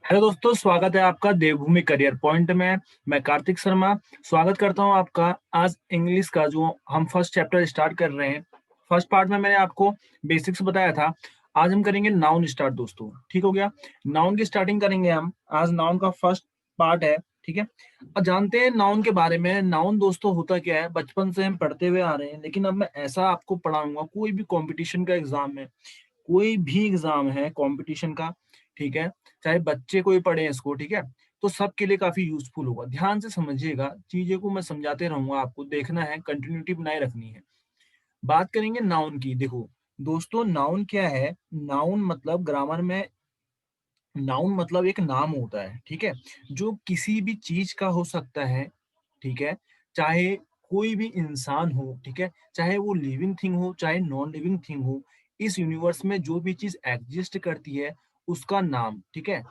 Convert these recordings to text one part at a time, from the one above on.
Hello दोस्तों, स्वागत है आपका देवभूमि करियर पॉइंट में। मैं कार्तिक शर्मा स्वागत करता हूं आपका। आज इंग्लिश का जो हम फर्स्ट चैप्टर स्टार्ट कर रहे हैं। फर्स्ट पार्ट में मैंने आपको बेसिक्स बताया था। आज हम करेंगे नाउन स्टार्ट दोस्तों, ठीक हो गया। नाउन की स्टार्टिंग करेंगे हम। आज नाउन का फर्स्ट पार्ट है, ठीक है। अब जानते हैं नाउन के बारे में। नाउन दोस्तों होता क्या है, बचपन से हम पढ़ते हुए आ रहे हैं, लेकिन अब मैं ऐसा आपको पढ़ाऊंगा, कोई भी कंपटीशन का एग्जाम है, कोई भी एग्जाम है कंपटीशन का, ठीक है, चाहे बच्चे कोई पढ़े इसको, ठीक है, तो सबके लिए काफी यूजफुल होगा। ध्यान से समझिएगा, चीजें को मैं समझाते रहूंगा, आपको देखना है, कंटिन्यूटी बनाए रखनी है। बात करेंगे नाउन की। देखो दोस्तों, नाउन क्या है? नाउन मतलब ग्रामर में नाउन मतलब एक नाम होता है, ठीक है, जो किसी भी चीज का हो सकता है, ठीक है, चाहे कोई भी इंसान हो, ठीक है, चाहे वो लिविंग थिंग हो चाहे नॉन लिविंग थिंग हो, इस यूनिवर्स में जो भी चीज एग्जिस्ट करती है उसका नाम, ठीक है,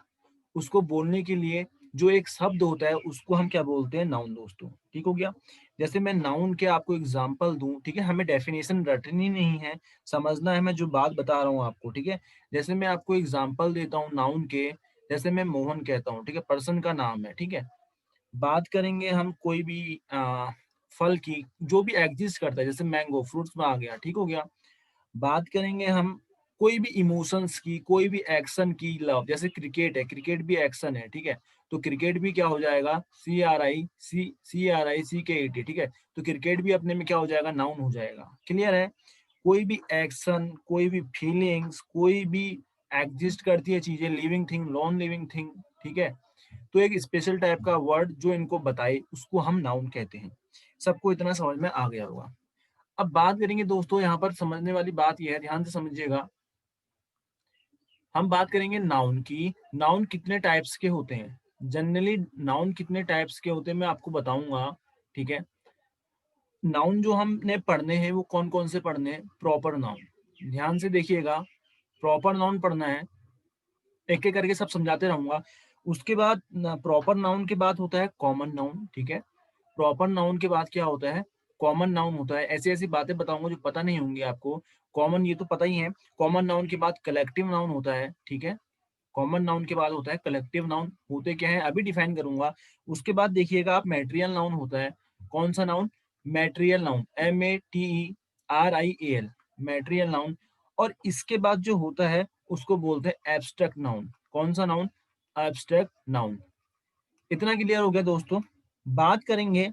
उसको बोलने के लिए जो एक शब्द होता है उसको हम क्या बोलते हैं? नाउन दोस्तों, ठीक हो गया। जैसे मैं नाउन के आपको एग्जांपल दूं, ठीक है, हमें डेफिनेशन रटनी नहीं है, समझना है मैं जो बात बता रहा हूँ आपको, ठीक है। जैसे मैं आपको एग्जांपल देता हूँ नाउन के। जैसे मैं मोहन कहता हूँ, ठीक है, पर्सन का नाम है, ठीक है। बात करेंगे हम कोई भी फल की जो भी एग्जिस्ट करता है, जैसे मैंगो फ्रूट्स में आ गया, ठीक हो गया। बात करेंगे हम कोई भी इमोशंस की, कोई भी एक्शन की, लव, जैसे क्रिकेट है, क्रिकेट भी एक्शन है, ठीक है, तो क्रिकेट भी क्या हो जाएगा? CRIC, ठीक है, तो क्रिकेट भी अपने में क्या हो जाएगा? नाउन हो जाएगा। क्लियर है? कोई भी एक्शन, कोई भी फीलिंग्स, कोई भी एग्जिस्ट करती है चीजें, living thing, non living thing, ठीक है, तो एक स्पेशल टाइप का वर्ड जो इनको बताए उसको हम नाउन कहते हैं। सबको इतना समझ में आ गया होगा। अब बात करेंगे दोस्तों, यहाँ पर समझने वाली बात यह है, ध्यान से समझिएगा। हम बात करेंगे नाउन की। नाउन कितने टाइप्स के होते हैं? जनरली नाउन कितने टाइप्स के होते हैं मैं आपको बताऊंगा, ठीक है। नाउन जो हमने पढ़ने हैं वो कौन कौन से पढ़ने हैं? प्रॉपर नाउन, ध्यान से देखिएगा, प्रॉपर नाउन पढ़ना है। एक एक करके सब समझाते रहूंगा। उसके बाद प्रॉपर नाउन के बाद होता है कॉमन नाउन, ठीक है। प्रॉपर नाउन के बाद क्या होता है? कॉमन नाउन होता है। ऐसी ऐसी बातें बताऊंगा जो पता नहीं होंगी आपको। कॉमन ये तो पता ही है। कॉमन नाउन के बाद कलेक्टिव नाउन होता है, ठीक है। कॉमन नाउन के बाद होता है कलेक्टिव नाउन। होते क्या है अभी डिफाइन करूंगा। उसके बाद देखिएगा आप, मैटेरियल नाउन होता है। कौन सा noun? Material noun, MATERIAL, material noun. और इसके बाद जो होता है उसको बोलते हैं एब्स्ट्रैक्ट नाउन। कौन सा नाउन? Abstract noun. इतना क्लियर हो गया दोस्तों। बात करेंगे,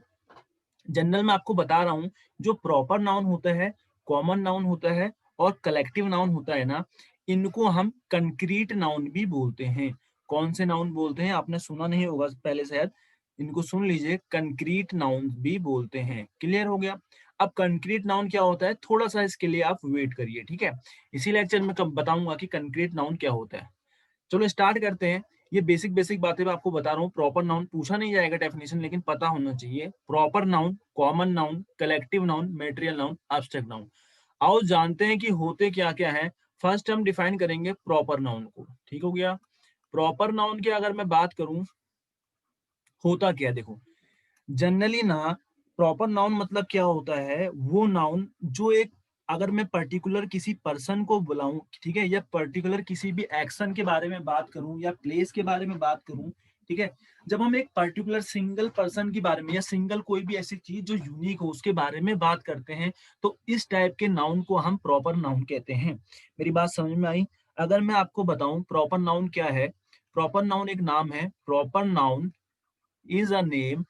जनरल में आपको बता रहा हूं, जो प्रॉपर नाउन होता है, कॉमन नाउन होता है और कलेक्टिव नाउन होता है ना, इनको हम कंक्रीट नाउन भी बोलते हैं। कौन से नाउन बोलते हैं? आपने सुना नहीं होगा पहले शायद, इनको सुन लीजिए, कंक्रीट नाउन भी बोलते हैं। क्लियर हो गया? अब कंक्रीट नाउन क्या होता है, थोड़ा सा इसके लिए आप वेट करिए, ठीक है। इसी लेक्चर में कब बताऊंगा कि कंक्रीट नाउन क्या होता है। चलो स्टार्ट करते हैं। ये बेसिक बेसिक बातें मैं आपको बता रहा हूँ। प्रॉपर नाउन पूछा नहीं जाएगा डेफिनेशन, लेकिन पता होना चाहिए। Proper noun, common noun, collective noun, material noun, abstract noun. आओ जानते हैं कि होते क्या क्या है। फर्स्ट हम डिफाइन करेंगे प्रॉपर नाउन को, ठीक हो गया। प्रॉपर नाउन की अगर मैं बात करूं, होता क्या है देखो। जनरली ना, प्रॉपर नाउन मतलब क्या होता है? वो नाउन जो एक, अगर मैं पर्टिकुलर किसी पर्सन को बुलाऊं, ठीक है, या पर्टिकुलर किसी भी एक्शन के बारे में बात करूं या प्लेस के बारे में बात करूं, ठीक है, जब हम एक पर्टिकुलर सिंगल पर्सन के बारे में या सिंगल कोई भी ऐसी चीज जो यूनिक हो उसके बारे में बात करते हैं, तो इस टाइप के नाउन को हम प्रॉपर नाउन कहते हैं। मेरी बात समझ में आई? अगर मैं आपको बताऊं प्रॉपर नाउन क्या है। प्रॉपर नाउन एक नाम है। Proper noun is a name,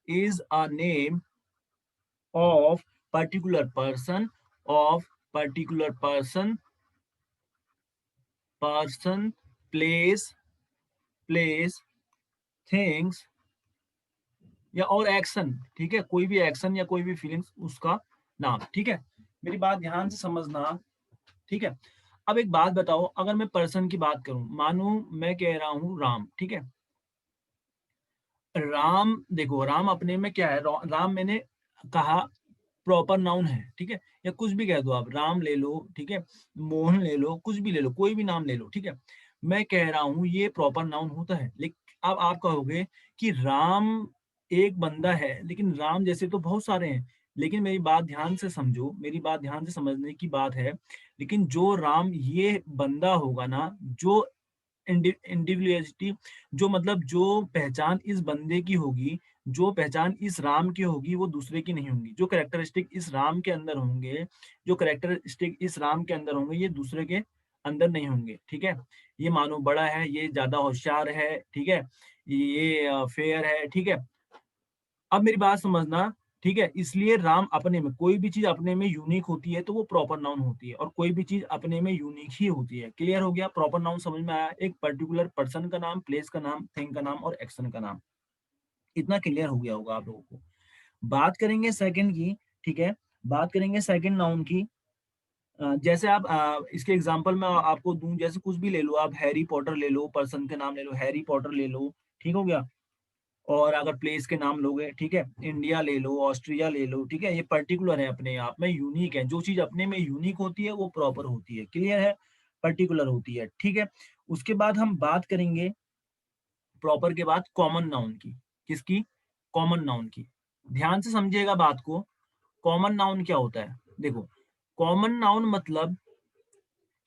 is a name of particular person, of particular person, person, place, things या और एक्शन, ठीक है, कोई भी एक्शन या कोई भी फीलिंग्स उसका नाम, ठीक है। मेरी बात ध्यान से समझना, ठीक है। अब एक बात बताओ, अगर मैं पर्सन की बात करूं, मानो मैं कह रहा हूं राम, ठीक है। राम, देखो राम अपने में क्या है? राम मैंने कहा प्रॉपर नाउन है, ठीक है, या कुछ भी कह दो आप, राम ले लो, ठीक है, मोहन ले लो, कुछ भी ले लो, कोई भी नाम ले लो, ठीक है। मैं कह रहा हूं ये प्रॉपर नाउन होता है। लेकिन अब आप कहोगे कि राम एक बंदा है, लेकिन राम जैसे तो बहुत सारे हैं। लेकिन मेरी बात ध्यान से समझो, मेरी बात ध्यान से समझने की बात है। लेकिन जो राम ये बंदा होगा ना, जो इंडिविजुअलिटी, जो मतलब जो पहचान इस बंदे की होगी, जो पहचान इस राम की होगी, वो दूसरे की नहीं होंगी। जो कैरेक्टरिस्टिक इस राम के अंदर होंगे, जो कैरेक्टरिस्टिक इस राम के अंदर होंगे, ये दूसरे के अंदर नहीं होंगे, ठीक है? ये मानो बड़ा है, ये ज़्यादा होशियार है, ठीक है? ये फेयर है, ठीक है? अब मेरी बात समझना, ठीक है? इसलिए राम अपने में, कोई भी चीज़ अपने में यूनिक होती है तो वो प्रॉपर नाउन होती है, और कोई भी चीज़ अपने में यूनिक ही होती है। क्लियर हो गया? प्रॉपर नाउन समझ में आया? एक पर्टिकुलर पर्सन का नाम, प्लेस का नाम, थिंग का नाम और एक्शन का नाम। इतना क्लियर हो गया होगा आप लोगों को। बात करेंगे सेकंड की, ठीक है? बात करेंगे सेकंड नाउन की। जैसे आप इसके एग्जांपल मैं आपको दूँ, जैसे कुछ भी ले लो आप, हैरी पॉटर ले लो, पर्सन के नाम ले लो, हैरी पॉटर ले लो, ठीक हो गया? और अगर प्लेस के नाम लोगे, ठीक है? इंडिया ले लो, ऑस्ट्रिया ले लो, ठीक है? ये पर्टिकुलर है, अपने आप में यूनिक है। जो चीज़ अपने में यूनिक होती है वो प्रॉपर होती है। क्लियर है? पर्टिकुलर होती है, ठीक है? उसके बाद हम बात करेंगे प्रॉपर के बाद कॉमन नाउन की। किसकी? कॉमन नाउन की। ध्यान से समझिएगा बात को। कॉमन नाउन क्या होता है? देखो, कॉमन नाउन मतलब,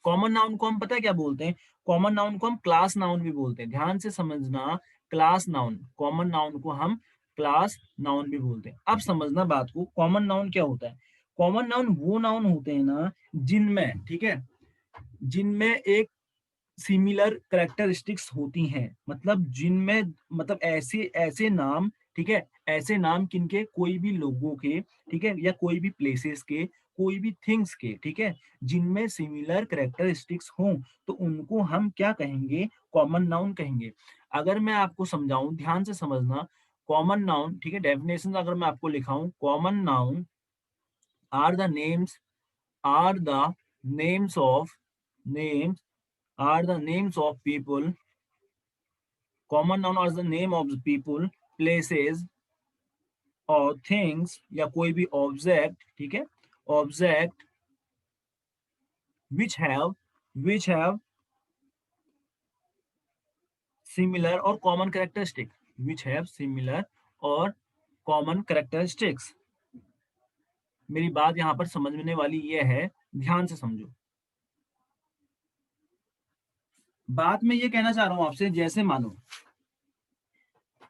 कॉमन नाउन को हम पता है क्या बोलते हैं? कॉमन नाउन को हम क्लास नाउन भी बोलते हैं। ध्यान से समझना, क्लास नाउन, कॉमन नाउन को हम क्लास नाउन भी बोलते हैं। अब समझना बात को, कॉमन नाउन क्या होता है? कॉमन नाउन वो नाउन होते हैं ना, जिनमें, ठीक है, जिनमें एक सिमिलर कैरेक्टरिस्टिक्स होती हैं, मतलब जिनमें, मतलब ऐसे ऐसे नाम, ठीक है, ऐसे नाम किनके, कोई भी लोगों के, ठीक है, या कोई भी प्लेसेस के, कोई भी थिंग्स के, ठीक है, जिनमें सिमिलर कैरेक्टरिस्टिक्स हों, तो उनको हम क्या कहेंगे? कॉमन नाउन कहेंगे। अगर मैं आपको समझाऊं, ध्यान से समझना, कॉमन नाउन, ठीक है, डेफिनेशन अगर मैं आपको लिखाऊं, common noun are the names, are the names of, names are the names of people. Common noun are the name of the people, places और things, या कोई भी ऑब्जेक्ट, ठीक है, ऑब्जेक्ट which have similar और common characteristic, which have similar और common characteristics। मेरी बात यहाँ पर समझने वाली ये है, ध्यान से समझो। बात मैं ये कहना चाह रहा हूँ आपसे, जैसे मानो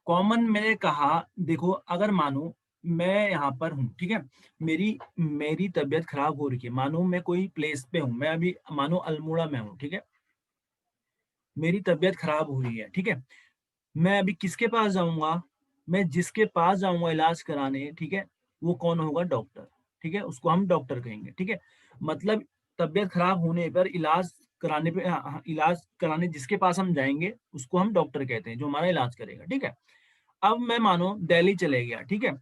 कॉमन मैंने कहा, देखो अगर मानो मैं यहाँ पर हूँ, ठीक है, मेरी मेरी तबीयत खराब हो रही है, मानो मैं कोई प्लेस पे हूँ, मैं अभी मानो अल्मोड़ा में हूँ, ठीक है, मेरी तबीयत खराब हो रही है, ठीक है, मैं अभी किसके पास जाऊंगा? मैं जिसके पास जाऊंगा इलाज कराने, ठीक है, वो कौन होगा? डॉक्टर, ठीक है, उसको हम डॉक्टर कहेंगे, ठीक है। मतलब तबीयत खराब होने पर इलाज कराने पे, इलाज कराने जिसके पास हम जाएंगे उसको हम डॉक्टर कहते हैं, जो हमारा इलाज करेगा, ठीक है। अब मैं मानो दिल्ली चले गया, ठीक है,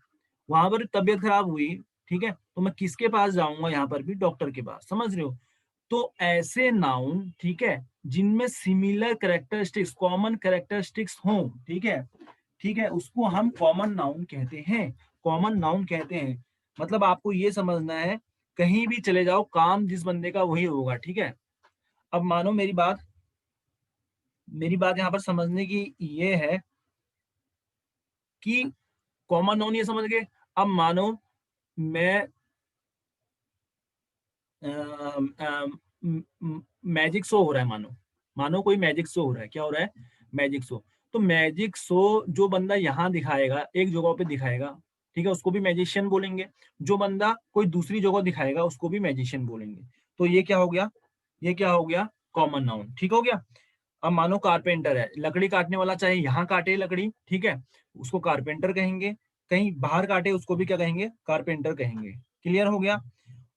वहां पर तबीयत खराब हुई, ठीक है, तो मैं किसके पास जाऊंगा? यहाँ पर भी डॉक्टर के पास, समझ रहे हो? तो ऐसे नाउन, ठीक है, जिनमें सिमिलर कैरेक्टरिस्टिक्स, कॉमन कैरेक्टरिस्टिक्स हों, ठीक है, ठीक है, उसको हम कॉमन नाउन कहते हैं, कॉमन नाउन कहते हैं। मतलब आपको ये समझना है, कहीं भी चले जाओ, काम जिस बंदे का वही होगा, ठीक है। अब मानो मेरी बात यहाँ पर समझने की ये है कि कॉमन नाउन ये समझ गए। अब मानो मैं मैजिक शो हो रहा है, मानो मानो कोई मैजिक शो हो रहा है, क्या हो रहा है? Magic show. तो मैजिक शो जो बंदा यहाँ दिखाएगा, एक जगह पे दिखाएगा, ठीक है, उसको भी मैजिशियन बोलेंगे। जो बंदा कोई दूसरी जगह दिखाएगा उसको भी मैजिशियन बोलेंगे। तो ये क्या हो गया? ये क्या हो गया? कॉमन नाउन, ठीक हो गया। अब मानो कारपेंटर है, लकड़ी काटने वाला, चाहे यहाँ काटे लकड़ी, ठीक है, उसको कारपेंटर कहेंगे। कहीं बाहर काटे उसको भी क्या कहेंगे? कारपेंटर कहेंगे। क्लियर हो गया?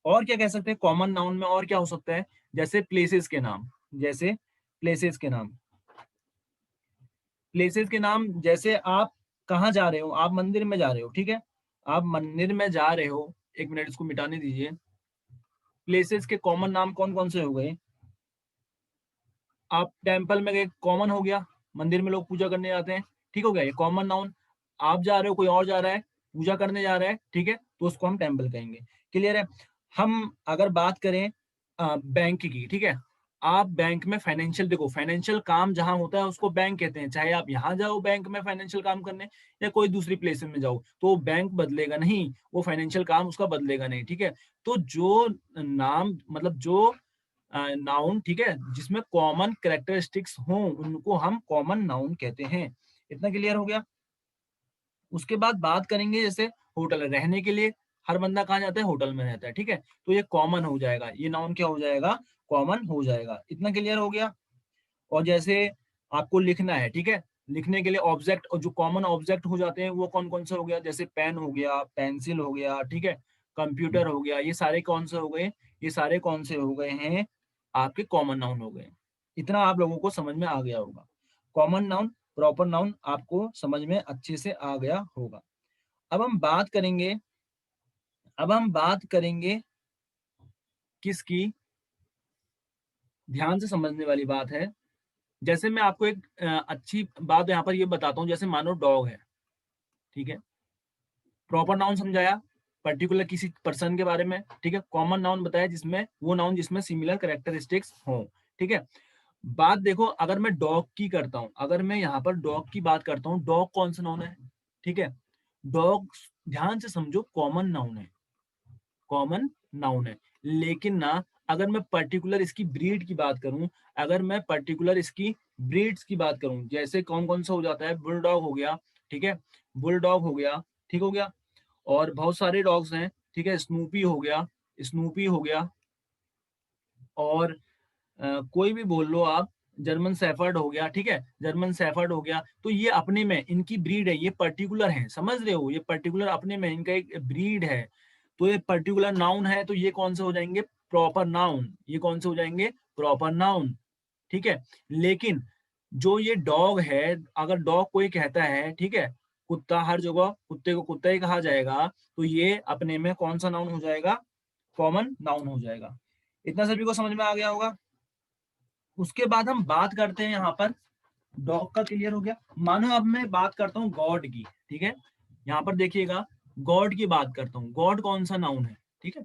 और क्या कह सकते हैं कॉमन नाउन में? और क्या हो सकता है? जैसे प्लेसेस के नाम, जैसे प्लेसेस के नाम, प्लेसेस के नाम, जैसे आप कहाँ जा रहे हो? आप मंदिर में जा रहे हो, ठीक है, आप मंदिर में जा रहे हो, एक मिनट इसको मिटाने दीजिए। प्लेसेस के कॉमन नाम कौन कौन से हो गए? आप टेम्पल में गए, कॉमन हो गया, मंदिर में लोग पूजा करने जाते हैं, ठीक हो गया, ये कॉमन नाउन। आप जा रहे हो, कोई और जा रहा है, पूजा करने जा रहा है, ठीक है, तो उसको हम टेम्पल कहेंगे। क्लियर है? हम अगर बात करें बैंक की, ठीक है, आप बैंक में फाइनेंशियल, देखो फाइनेंशियल काम जहां होता है उसको बैंक कहते हैं। चाहे आप यहाँ जाओ बैंक में फाइनेंशियल काम करने, या कोई दूसरी प्लेस में जाओ, तो बैंक बदलेगा नहीं, वो फाइनेंशियल काम उसका बदलेगा नहीं, ठीक है। तो जो नाम, मतलब जो नाउन, ठीक है, जिसमें कॉमन कैरेक्टरिस्टिक्स हों, उनको हम कॉमन नाउन कहते हैं। इतना क्लियर हो गया? उसके बाद बात करेंगे जैसे होटल, रहने के लिए हर बंदा कहाँ जाता है? होटल में रहता है, ठीक है? तो ये कॉमन हो जाएगा, ये नाउन क्या हो जाएगा? कॉमन हो जाएगा। इतना क्लियर हो गया? और जैसे आपको लिखना है, ठीक है? लिखने के लिए ऑब्जेक्ट, और जो कॉमन ऑब्जेक्ट हो जाते हैं वो कौन-कौन से हो गया? जैसे पेन हो गया, पेंसिल हो गया, ठीक है? कंप्यूटर हो गया, ये सारे कौन से हो गए? ये सारे कौन से हो गए हैं? आपके कॉमन नाउन हो गए। इतना आप लोगों को समझ में आ गया होगा। कॉमन नाउन, प्रॉपर नाउन आपको समझ में अच्छे से आ गया होगा। अब हम बात करेंगे अब हम बात करेंगे किसकी? ध्यान से समझने वाली बात है। जैसे मैं आपको एक अच्छी बात यहाँ पर ये बताता हूँ, जैसे मानो डॉग है, ठीक है? प्रॉपर नाउन समझाया, पर्टिकुलर किसी पर्सन के बारे में, ठीक है? कॉमन नाउन बताया जिसमें वो नाउन जिसमें सिमिलर कैरेक्टरिस्टिक्स हों, ठीक है? बात देखो, अगर मैं डॉग की करता हूँ, अगर मैं यहाँ पर डॉग की बात करता हूँ, डॉग कौन सा नाउन है? ठीक है? डॉग, ध्यान से समझो, कॉमन नाउन है, कॉमन नाउन है। लेकिन ना, अगर मैं पर्टिकुलर इसकी ब्रीड की बात करूं, अगर मैं पर्टिकुलर इसकी ब्रीड्स की बात करूं, जैसे कौन कौन सा हो जाता है? बुलडॉग हो गया, ठीक है? बुलडॉग हो गया, ठीक हो गया? और बहुत सारे डॉग्स हैं, ठीक है? स्नूपी हो गया, स्नूपी हो गया, और कोई भी बोल लो आप, जर्मन शेफर्ड हो गया, ठीक है? जर्मन शेफर्ड हो गया, तो ये अपने में इनकी ब्रीड है, ये पर्टिकुलर है, समझ रहे हो? ये पर्टिकुलर अपने में इनका एक ब्रीड है, तो ये पर्टिकुलर नाउन है, तो ये कौन से हो जाएंगे? Proper noun. ये कौन से हो जाएंगे? प्रॉपर नाउन, ठीक है? लेकिन जो ये डॉग है, अगर डॉग कोई कहता है, ठीक है, कुत्ता, हर जगह कुत्ते को कुत्ता ही कहा जाएगा, तो ये अपने में कौन सा नाउन हो जाएगा? कॉमन नाउन हो जाएगा। इतना सभी को समझ में आ गया होगा? उसके बाद हम बात करते हैं यहाँ पर, डॉग का क्लियर हो गया। मानो अब मैं बात करता हूँ गॉड की, ठीक है? यहाँ पर देखिएगा, गॉड की बात करता हूँ। गॉड कौन सा नाउन है? ठीक है?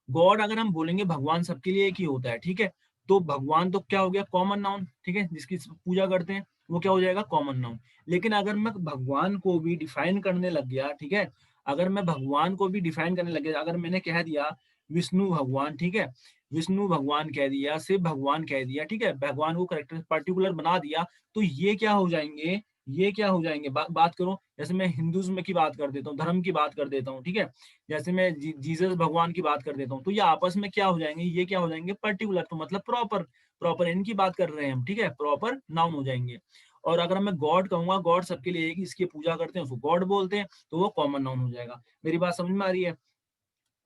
गॉड अगर हम बोलेंगे भगवान सबके लिए एक ही होता है, ठीक है? तो भगवान तो क्या हो गया? कॉमन नाउन, ठीक है? जिसकी पूजा करते हैं वो क्या हो जाएगा? Common noun. लेकिन अगर मैं भगवान को भी डिफाइन करने लग गया, ठीक है, अगर मैं भगवान को भी डिफाइन करने लग गया, अगर मैंने कह दिया विष्णु भगवान, ठीक है, विष्णु भगवान कह दिया, शिव भगवान कह दिया, ठीक है, भगवान को करेक्टर पर्टिकुलर बना दिया, तो ये क्या हो जाएंगे? ये क्या हो जाएंगे? बात करो, जैसे मैं हिंदुज्म की बात कर देता हूँ, धर्म की बात कर देता हूँ, ठीक है, जैसे मैं जीसस भगवान की बात कर देता हूँ, तो ये आपस में क्या हो जाएंगे? ये क्या हो जाएंगे? पर्टिकुलर, तो मतलब प्रॉपर, प्रॉपर इनकी बात कर रहे हैं हम, ठीक है, प्रॉपर नाउन हो जाएंगे। और अगर मैं गॉड कहूंगा, गॉड सबके लिए एक, इसकी पूजा करते हैं उसको गॉड बोलते हैं, तो वो कॉमन नाउन हो जाएगा। मेरी बात समझ में आ रही है?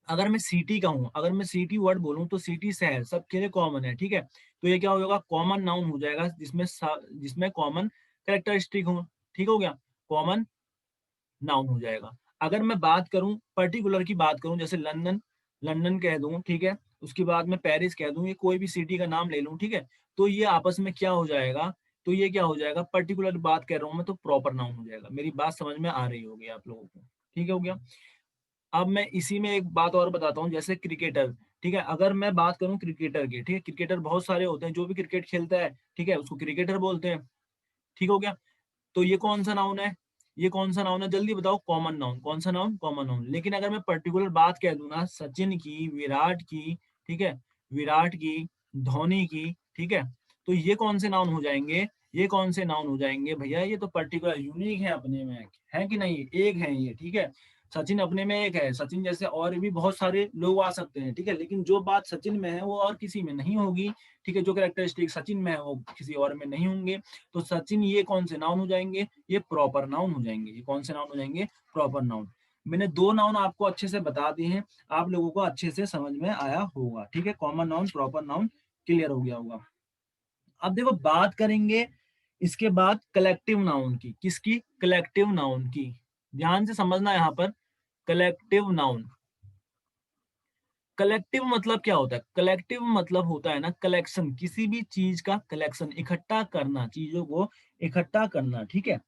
अगर मैं सिटी कहूँ, अगर मैं सिटी वर्ड बोलूँ, तो सिटी शहर सबके लिए कॉमन है, ठीक है, तो ये क्या हो जाएगा? कॉमन नाउन हो जाएगा, जिसमें कॉमन कैरेक्टरिस्टिक हो, ठीक हो गया? कॉमन नाउन हो जाएगा। अगर मैं बात करूं, पर्टिकुलर की बात करूं, जैसे लंदन, लंदन कह दूं, ठीक है, उसके बाद मैं पेरिस कह दूं, ये कोई भी सिटी का नाम ले लूं, ठीक है, तो ये आपस में क्या हो जाएगा? तो ये क्या हो जाएगा? पर्टिकुलर बात कर रहा हूं मैं, तो प्रॉपर नाउन हो जाएगा। मेरी बात समझ में आ रही होगी आप लोगों को? ठीक हो गया? अब मैं इसी में एक बात और बताता हूँ, जैसे क्रिकेटर, ठीक है, अगर मैं बात करूं क्रिकेटर की, ठीक है, क्रिकेटर बहुत सारे होते हैं, जो भी क्रिकेट खेलता है, ठीक है, उसको क्रिकेटर बोलते हैं, ठीक हो गया? तो ये कौन सा नाउन है? ये कौन सा नाउन है? जल्दी बताओ। Common noun. कौन सा नाउन? Common noun. लेकिन अगर मैं पर्टिकुलर बात कह दूं ना, सचिन की, विराट की, ठीक है, विराट की, धोनी की, ठीक है, तो ये कौन से नाउन हो जाएंगे? ये कौन से नाउन हो जाएंगे भैया? ये तो पर्टिकुलर यूनिक है अपने में, है कि नहीं? एक है ये, ठीक है, सचिन अपने में एक है। सचिन जैसे और भी बहुत सारे लोग आ सकते हैं, ठीक है, लेकिन जो बात सचिन में है वो और किसी में नहीं होगी, ठीक है, जो कैरेक्टरिस्टिक सचिन में है वो किसी और में नहीं होंगे। तो सचिन, ये कौन से नाउन हो जाएंगे? ये प्रॉपर नाउन हो जाएंगे। ये कौन से नाउन हो जाएंगे? Proper noun. मैंने दो नाउन आपको अच्छे से बता दिए हैं, आप लोगों को अच्छे से समझ में आया होगा, ठीक है, common noun, proper noun clear हो गया होगा। अब देखो, बात करेंगे इसके बाद कलेक्टिव नाउन की। किसकी? कलेक्टिव नाउन की। ध्यान से समझना यहाँ पर, कलेक्टिव नाउन। कलेक्टिव मतलब क्या होता है? कलेक्टिव मतलब होता है ना, कलेक्शन, किसी भी चीज का कलेक्शन, इकट्ठा करना, चीजों को इकट्ठा करना, ठीक है।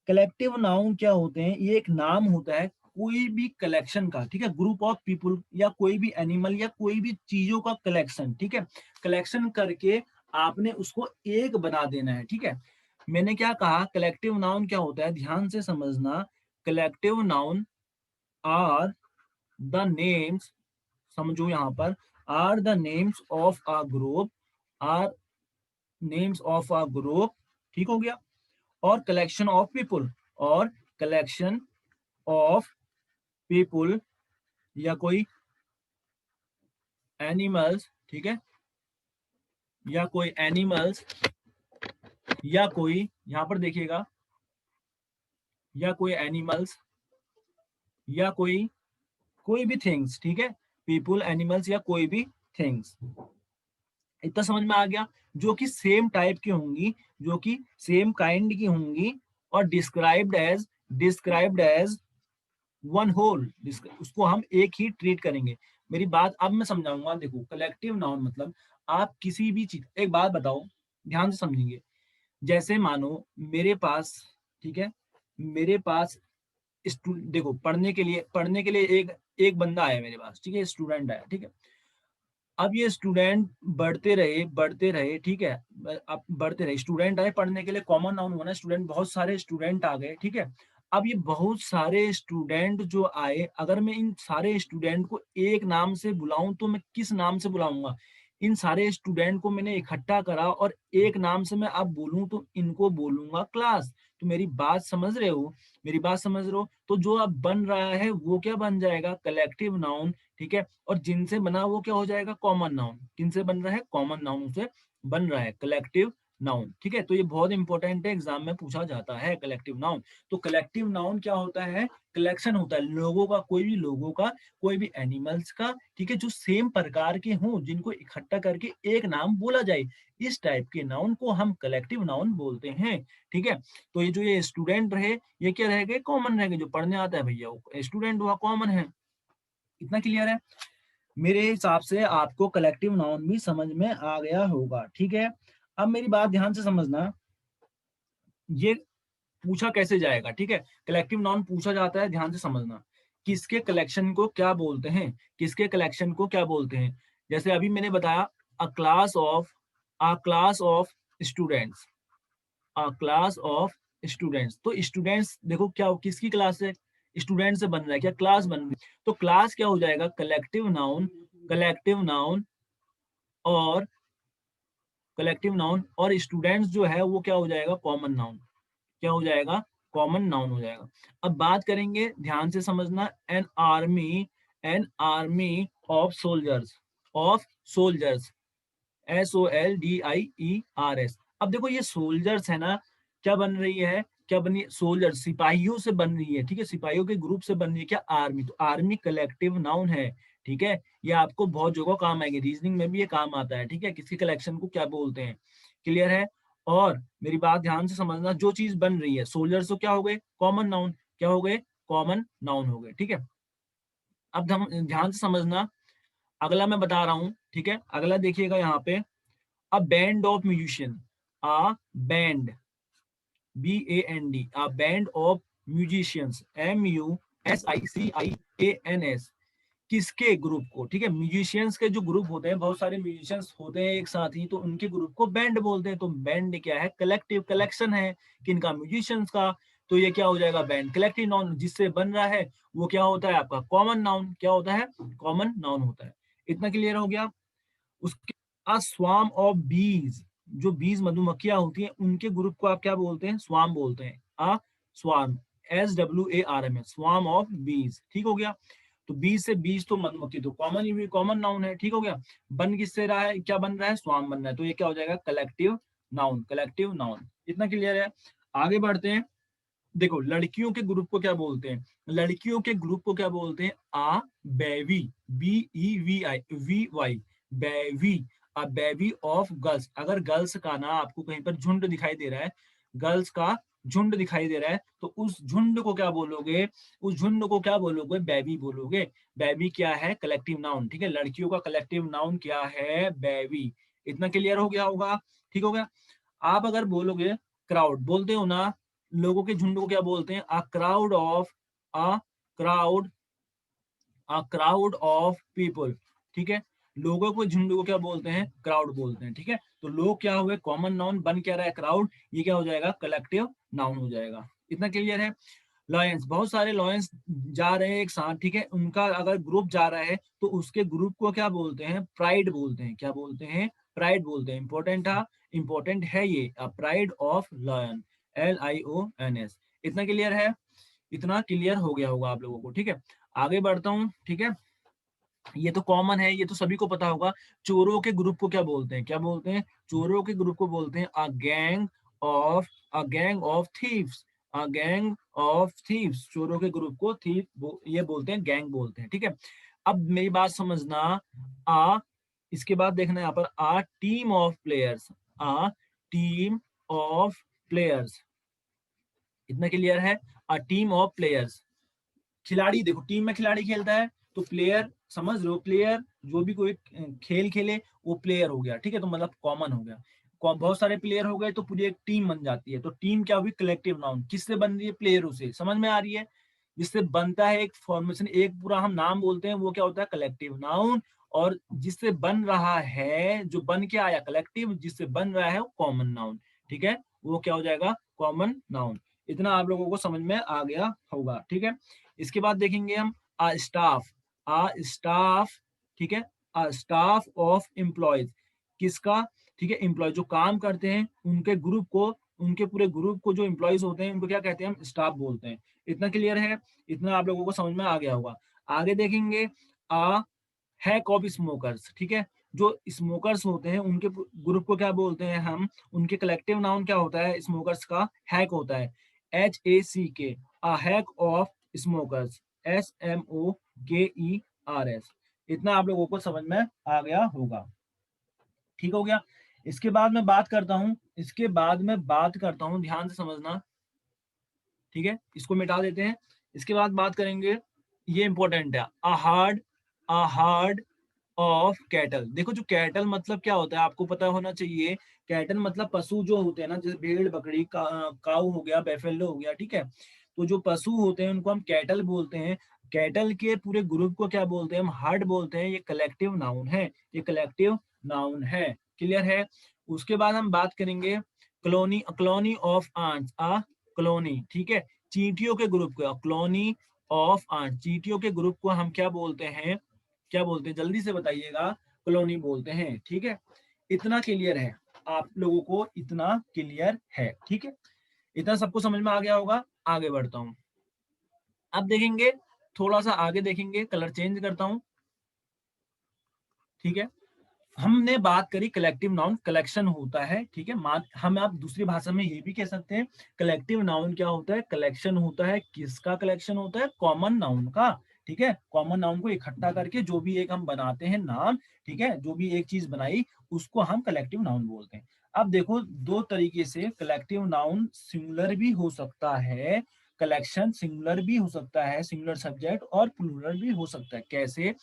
कलेक्टिव नाउन क्या होते हैं? ये एक नाम होता है कोई भी कलेक्शन का, ठीक है, ग्रुप ऑफ पीपुल या कोई भी एनिमल या कोई भी चीजों का कलेक्शन, ठीक है, कलेक्शन करके आपने उसको एक बना देना है, ठीक है। मैंने क्या कहा? कलेक्टिव नाउन क्या होता है? ध्यान से समझना। Collective noun are the names, समझो यहाँ पर, are the names of a group, are names of a group, ठीक हो गया। और कलेक्शन ऑफ पीपुल, और कलेक्शन ऑफ पीपुल, या कोई एनिमल्स, ठीक है, या कोई एनिमल्स, या कोई, यहां पर देखिएगा, या कोई एनिमल्स, या कोई भी थिंग्स, ठीक है, पीपुल, एनिमल्स, या कोई भी थिंग्स। इतना समझ में आ गया? जो कि सेम टाइप की होंगी, जो कि सेम काइंड की होंगी, और डिस्क्राइब्ड एज वन होल, उसको हम एक ही ट्रीट करेंगे। मेरी बात अब मैं समझाऊंगा। देखो, कलेक्टिव नाउन मतलब आप किसी भी चीज, एक बात बताओ, ध्यान से समझेंगे। जैसे मानो मेरे पास, ठीक है, मेरे पास देखो, पढ़ने के लिए एक एक बंदा आया मेरे पास, ठीक है, स्टूडेंट आया, ठीक है। अब ये स्टूडेंट बढ़ते रहे, ठीक है, अब बढ़ते रहे, स्टूडेंट आए पढ़ने के लिए, कॉमन नाउन होना स्टूडेंट, बहुत सारे स्टूडेंट आ गए, ठीक है। अब ये बहुत सारे स्टूडेंट जो आए, अगर मैं इन सारे स्टूडेंट को एक नाम से बुलाऊं तो मैं किस नाम से बुलाऊंगा? इन सारे स्टूडेंट को मैंने इकट्ठा करा और एक नाम से मैं अब बोलूं तो इनको बोलूंगा क्लास। तो मेरी बात समझ रहे हो? मेरी बात समझ रहे हो? तो जो अब बन रहा है वो क्या बन जाएगा? कलेक्टिव नाउन, ठीक है। और जिनसे बना वो क्या हो जाएगा? Common noun. किनसे बन रहा है? कॉमन नाउन से बन रहा है कलेक्टिव नाउन, ठीक है। तो ये बहुत इंपॉर्टेंट है, एग्जाम में पूछा जाता है कलेक्टिव नाउन। तो कलेक्टिव नाउन क्या होता है? कलेक्शन होता है लोगों का, कोई भी लोगों का, कोई भी एनिमल्स का, ठीक है, जो सेम प्रकार के हों, जिनको इकट्ठा करके एक नाम बोला जाए, इस टाइप के नाउन को हम कलेक्टिव नाउन बोलते हैं, ठीक है। तो ये जो ये स्टूडेंट रहे, ये क्या रह गए? कॉमन रह गए। जो पढ़ने आता है भैया वो स्टूडेंट हुआ, कॉमन है। इतना क्लियर है? मेरे हिसाब से आपको कलेक्टिव नाउन भी समझ में आ गया होगा, ठीक है। अब मेरी बात ध्यान से समझना, ये पूछा कैसे जाएगा, ठीक है। कलेक्टिव नाउन पूछा जाता है, ध्यान से समझना, किसके कलेक्शन को क्या बोलते हैं, किसके कलेक्शन को क्या बोलते हैं। जैसे अभी मैंने बताया, अ class of a class of students, a class of students. तो स्टूडेंट्स देखो क्या किसकी क्लास है? स्टूडेंट से बन रहा है, क्या क्लास बन रही है। तो क्लास क्या हो जाएगा? कलेक्टिव नाउन, कलेक्टिव नाउन, और कलेक्टिव नाउन, और स्टूडेंट्स जो है वो क्या हो जाएगा? Common noun. क्या हो जाएगा? कॉमन नाउन हो जाएगा। अब बात करेंगे, ध्यान से समझना, an army of soldiers, of soldiers, SOLDIERS। अब देखो ये सोल्जर्स है ना, क्या बन रही है? क्या बनी? सोल्जर, सिपाहियों से बन रही है, ठीक है, सिपाहियों के ग्रुप से बन रही है। क्या? आर्मी। तो आर्मी कलेक्टिव नाउन है, ठीक है। ये आपको बहुत जगह काम आएंगे, रीजनिंग में भी ये काम आता है, ठीक है, किसी कलेक्शन को क्या बोलते हैं। क्लियर है? और मेरी बात ध्यान से समझना, जो चीज बन रही है, सोल्जर्स तो क्या हो गए? Common noun. क्या हो गए? कॉमन नाउन हो गए, ठीक है। अब हम ध्यान से समझना, अगला मैं बता रहा हूं, ठीक है। अगला देखिएगा यहाँ पे, a band of musician, a band, BAND, a band of musicians, MUSICIANS। किसके ग्रुप को, ठीक है, म्यूजिशियंस के जो ग्रुप होते हैं, बहुत सारे म्यूजिशियंस होते हैं एक साथ ही, तो उनके ग्रुप को बैंड बोलते हैं। तो बैंड क्या है? कलेक्टिव, कलेक्शन है किनका? म्यूजिशियंस का। तो ये क्या हो जाएगा? बैंड। कलेक्टिव नाउन जिससे बन रहा है वो क्या होता है आपका? Common noun. क्या होता है? कॉमन नाउन होता है। इतना क्लियर हो गया? उसके बाद स्वार्म ऑफ बीज, जो बीज मधुमक्खियां होती हैं, उनके ग्रुप को आप क्या बोलते हैं? स्वार्म बोलते हैं। अ स्वार्म, SWARM, स्वार्म ऑफ बीज, ठीक हो गया। तो बीज से, बीज तो मधुमक्खी, तो कॉमन, ही कॉमन नाउन है, ठीक हो गया। बन किससे रहा है? क्या बन रहा है? स्वार्म बन रहा है। तो ये क्या हो जाएगा? Collective noun, collective noun. इतना क्लियर है? आगे बढ़ते हैं। देखो, लड़कियों के ग्रुप को क्या बोलते हैं? लड़कियों के ग्रुप को क्या बोलते हैं? A bevy, BEVI, bevy. A bevy of girls. अगर गर्ल्स का ना आपको कहीं पर झुंड दिखाई दे रहा है, गर्ल्स का झुंड दिखाई दे रहा है, तो उस झुंड को क्या बोलोगे? उस झुंड को क्या बोलोगे? बेबी बोलोगे। बेबी क्या है? कलेक्टिव नाउन, ठीक है। लड़कियों का कलेक्टिव नाउन क्या है? बेबी। इतना क्लियर हो गया होगा? ठीक हो गया। आप अगर बोलोगे, क्राउड बोलते हो ना, लोगों के झुंड को क्या बोलते हैं? A crowd crowd of people, ठीक है। लोगों को झुंड को क्या बोलते हैं? क्राउड बोलते हैं, ठीक है। तो लोग क्या हुए? Common noun. बन क्या रहा है? क्राउड। ये क्या हो जाएगा? कलेक्टिव नाउन हो जाएगा। इतना क्लियर है? लॉयंस, बहुत सारे लॉयंस जा रहे हैं एक साथ, ठीक है, उनका अगर ग्रुप जा रहा है तो उसके ग्रुप को क्या बोलते हैं, प्राइड बोलते हैं। क्या बोलते हैं, प्राइड बोलते हैं। इंपॉर्टेंट है ये, प्राइड ऑफ लॉयन, LIONS। इतना क्लियर है, इतना क्लियर हो गया होगा आप लोगों को, ठीक है। आगे बढ़ता हूँ, ठीक है। ये तो कॉमन है, ये तो सभी को पता होगा। चोरों के ग्रुप को क्या बोलते हैं, क्या बोलते हैं, चोरों के ग्रुप को बोलते हैं of a gang of thieves, a gang of thieves. चोरों के ग्रुप को ये बोलते हैं, गैंग बोलते हैं, ठीक है। अब मेरी बात समझना, आ इसके बाद देखना यहाँ पर, a team of players, a team of players. इतना क्लियर है, अ टीम ऑफ प्लेयर्स। खिलाड़ी, देखो टीम में खिलाड़ी खेलता है तो प्लेयर, समझ रहे हो, प्लेयर जो भी कोई खेल खेले वो प्लेयर हो गया, ठीक है, तो मतलब कॉमन हो गया। बहुत सारे प्लेयर हो गए तो पूरी एक टीम बन जाती है। तो टीम क्या हुई, कलेक्टिव नाउन। किससे बन रही है, प्लेयरों से, समझ में आ रही है। जिससे बनता है एक फॉर्मेशन, एक पूरा हम नाम बोलते हैं, वो क्या होता है, कलेक्टिव नाउन। और जिससे बन रहा है, जो बन के आया कलेक्टिव, जिससे बन रहा है वो कॉमन नाउन, ठीक है, वो क्या हो जाएगा, कॉमन नाउन। इतना आप लोगों को समझ में आ गया होगा, ठीक है। इसके बाद देखेंगे हम स्टाफ, स्टाफ, ठीक है, स्टाफ ऑफ एम्प्लॉयज। किसका, ठीक है, एम्प्लॉय जो काम करते हैं उनके ग्रुप को, उनके पूरे ग्रुप को जो एम्प्लॉयज होते हैं उनको क्या कहते हैं, हम स्टाफ बोलते हैं। इतना क्लियर है, इतना आप लोगों को समझ में आ गया होगा। आगे देखेंगे, आ हैक ऑफ स्मोकर्स, ठीक है, जो स्मोकर्स होते हैं उनके ग्रुप को क्या बोलते हैं हम, उनके कलेक्टिव नाउन क्या होता है, स्मोकर्स का हैक होता है, HACK, a hack of smokers, SMOKERS। इतना आप लोगों को समझ में आ गया होगा, ठीक हो गया। इसके बाद मैं बात करता हूं, ध्यान से समझना, ठीक है, इसको मिटा देते हैं। इसके बाद बात करेंगे, ये इंपॉर्टेंट है, अ हार्ड ऑफ कैटल। देखो जो कैटल मतलब क्या होता है आपको पता होना चाहिए। कैटल मतलब पशु जो होते हैं ना, जैसे भेड़ बकरी काऊ हो गया, बेफेलो हो गया, ठीक है। तो जो पशु होते हैं उनको हम कैटल बोलते हैं। कैटल के पूरे ग्रुप को क्या बोलते हैं, हम हर्ड बोलते हैं। ये कलेक्टिव नाउन है, ये कलेक्टिव नाउन है, क्लियर है। उसके बाद हम बात करेंगे कॉलोनी ऑफ आंट्स, कॉलोनी, ठीक है, चींटियों के ग्रुप को, कॉलोनी ऑफ आंट, चींटियों के ग्रुप को हम क्या बोलते हैं, क्या बोलते हैं, जल्दी से बताइएगा, कॉलोनी बोलते हैं, ठीक है। इतना क्लियर है, आप लोगों को इतना क्लियर है, ठीक है, इतना सबको समझ में आ गया होगा। आगे बढ़ता हूं, अब देखेंगे, थोड़ा सा आगे देखेंगे, कलर चेंज करता हूं, ठीक है। हमने बात करी कलेक्टिव नाउन कलेक्शन होता है, ठीक है, मान हम आप दूसरी भाषा में ये भी कह सकते हैं, कलेक्टिव नाउन क्या होता है, कलेक्शन होता है। किसका कलेक्शन होता है, कॉमन नाउन का, ठीक है। कॉमन नाउन को इकट्ठा करके जो भी एक हम बनाते हैं नाम, ठीक है, जो भी एक चीज बनाई उसको हम कलेक्टिव नाउन बोलते हैं। अब देखो दो तरीके से कलेक्टिव नाउन सिंगुलर भी हो सकता है, कलेक्शन सिंगुलर भी हो सकता है, सिंगुलर सब्जेक्ट, और प्लूरल भी हो सकता है। कैसे,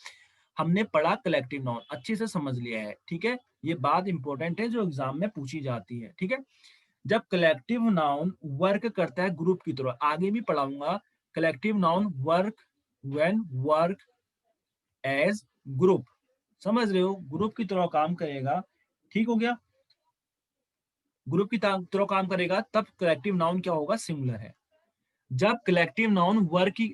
हमने पढ़ा कलेक्टिव नाउन, अच्छे से समझ लिया है, ठीक है। ये बात इंपॉर्टेंट है जो एग्जाम में पूछी जाती है, ठीक है। जब कलेक्टिव नाउन वर्क करता है ग्रुप की तरह, आगे भी पढ़ाऊंगा, collective noun work age group, समझ रहे हो, ग्रुप की तरह काम करेगा, ठीक हो गया। ग्रुप की तरह काम करेगा तब कलेक्टिव नाउन क्या होगा, सिंगुलर है। जब कलेक्टिव नाउन वर्क की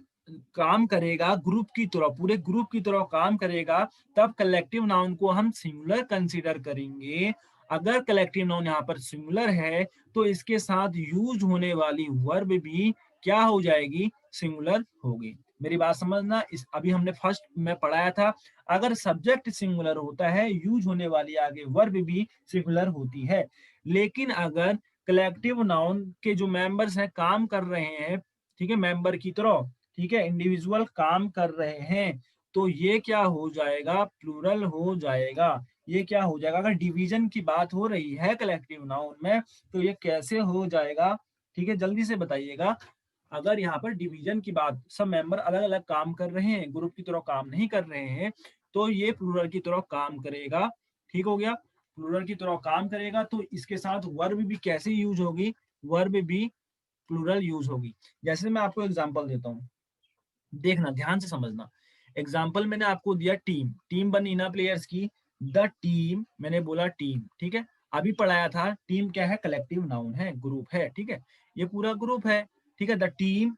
काम करेगा ग्रुप की तरह, पूरे ग्रुप की तरह काम करेगा, तब कलेक्टिव नाउन को हम सिंगुलर कंसीडर करेंगे। अगर कलेक्टिव नाउन यहाँ पर सिंगुलर है तो इसके साथ यूज होने वाली वर्ब भी क्या हो जाएगी, सिंगुलर होगी। मेरी बात समझना, इस अभी हमने फर्स्ट में पढ़ाया था, अगर सब्जेक्ट सिंगुलर होता है यूज होने वाली आगे वर्ब भी सिंगुलर होती है। लेकिन अगर कलेक्टिव नाउन के जो मेंबर्स हैं काम कर रहे हैं, ठीक है, मेंबर की तरह, ठीक है, इंडिविजुअल काम कर रहे हैं, तो ये क्या हो जाएगा, प्लूरल हो जाएगा। ये क्या हो जाएगा, अगर डिवीजन की बात हो रही है कलेक्टिव नाउन में तो ये कैसे हो जाएगा, ठीक है, जल्दी से बताइएगा। अगर यहाँ पर डिवीजन की बात, सब मेंबर अलग अलग काम कर रहे हैं, ग्रुप की तरह काम नहीं कर रहे हैं, तो ये प्लूरल की तरह काम करेगा, ठीक हो गया। प्लूरल की तरह काम करेगा तो इसके साथ वर्ब भी कैसे यूज होगी, वर्ब भी प्लूरल यूज होगी। जैसे मैं आपको एग्जांपल देता हूँ, देखना ध्यान से समझना। एग्जांपल मैंने आपको दिया, टीम, टीम बनी ना प्लेयर्स की, द टीम, मैंने बोला टीम, ठीक है। अभी पढ़ाया था टीम क्या है, कलेक्टिव नाउन है, ग्रुप है, ठीक है, ये पूरा ग्रुप है, ठीक है, द टीम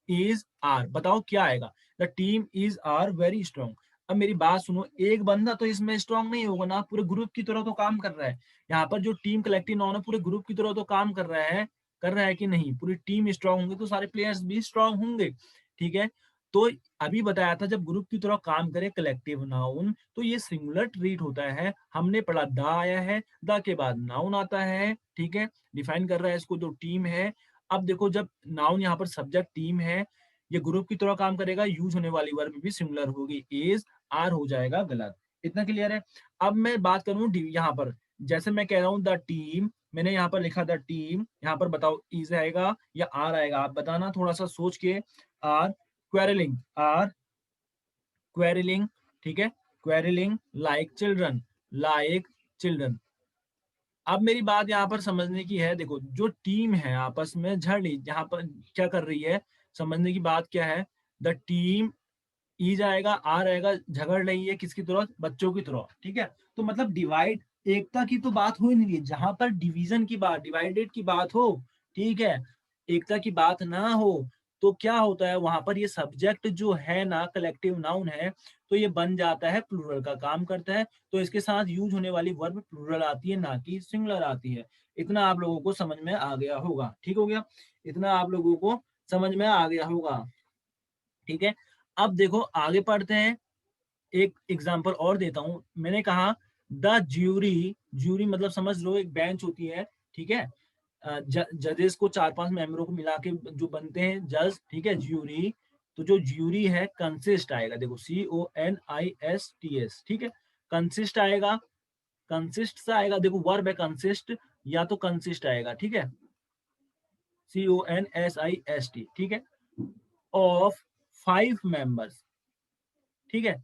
इज आर, बताओ क्या आएगा? The team is are very strong. अब मेरी बात सुनो, एक बंदा तो इसमें स्ट्रॉन्ग नहीं होगा ना, पूरे ग्रुप की तरह तो काम कर रहा है। यहाँ पर जो टीम कलेक्टिव नाउन है पूरे ग्रुप की तरह तो काम कर रहा है कि नहीं? पूरी टीम स्ट्रॉन्ग होंगी तो सारे प्लेयर्स भी स्ट्रॉन्ग होंगे, ठीक है। तो अभी बताया था जब ग्रुप की तरह काम करे कलेक्टिव नाउन तो ये सिंगुलर ट्रीट होता है। हमने पढ़ा द आया है, द के बाद नाउन आता है, ठीक है, डिफाइन कर रहा है इसको जो टीम है। अब देखो जब नाउन यहाँ पर सब्जेक्ट टीम है, ये ग्रुप की तरह काम करेगा, यूज होने वाली वर्ब भी सिंगुलर होगी, इज आर हो जाएगा गलत। इतना क्लियर है? अब मैं बात करूं यहाँ पर, जैसे मैं कह रहा हूं द टीम, मैंने यहाँ पर लिखा द टीम, यहाँ पर बताओ इज आएगा या आर आएगा? आप बताना थोड़ा सा सोच के। आर क्वेरलिंग, आर क्वेरलिंग, ठीक है, quarrelling like children, like children. अब मेरी बात यहाँ पर समझने की है, देखो जो टीम है आपस में झड़ रही, यहाँ पर क्या कर रही है, समझने की बात क्या है? द टीम ई जाएगा, आ रहेगा, झगड़ रही है किसकी तरह? बच्चों की तरह, ठीक है। तो मतलब डिवाइड, एकता की तो बात हो ही नहीं रही, जहां पर डिवीजन की बात, डिवाइडेड की बात हो, ठीक है, एकता की बात ना हो, तो क्या होता है वहां पर? ये सब्जेक्ट जो है ना कलेक्टिव नाउन है, तो ये बन जाता है, प्लूरल का काम करता है। तो इसके साथ यूज होने वाली वर्ब प्लूरल आती है, ना कि सिंगुलर आती है। इतना आप लोगों को समझ में आ गया होगा, ठीक हो गया? इतना आप लोगों को समझ में आ गया होगा, ठीक है। अब देखो आगे पढ़ते हैं, एक एग्जांपल और देता हूं। मैंने कहा द ज्यूरी, ज्यूरी मतलब समझ लो एक बेंच होती है, ठीक है। जजेस को, 4-5 मेंबरों को मिला के जो बनते हैं जज, ठीक है, ज्यूरी। तो जो ज्यूरी है कंसिस्ट आएगा, देखो CONISTS, ठीक है, कंसिस्ट आएगा, कंसिस्ट से आएगा, देखो वर्ब है कंसिस्ट, या तो कंसिस्ट आएगा, ठीक है, CONSIST, ठीक है, ऑफ 5 मेंबर्स, ठीक है।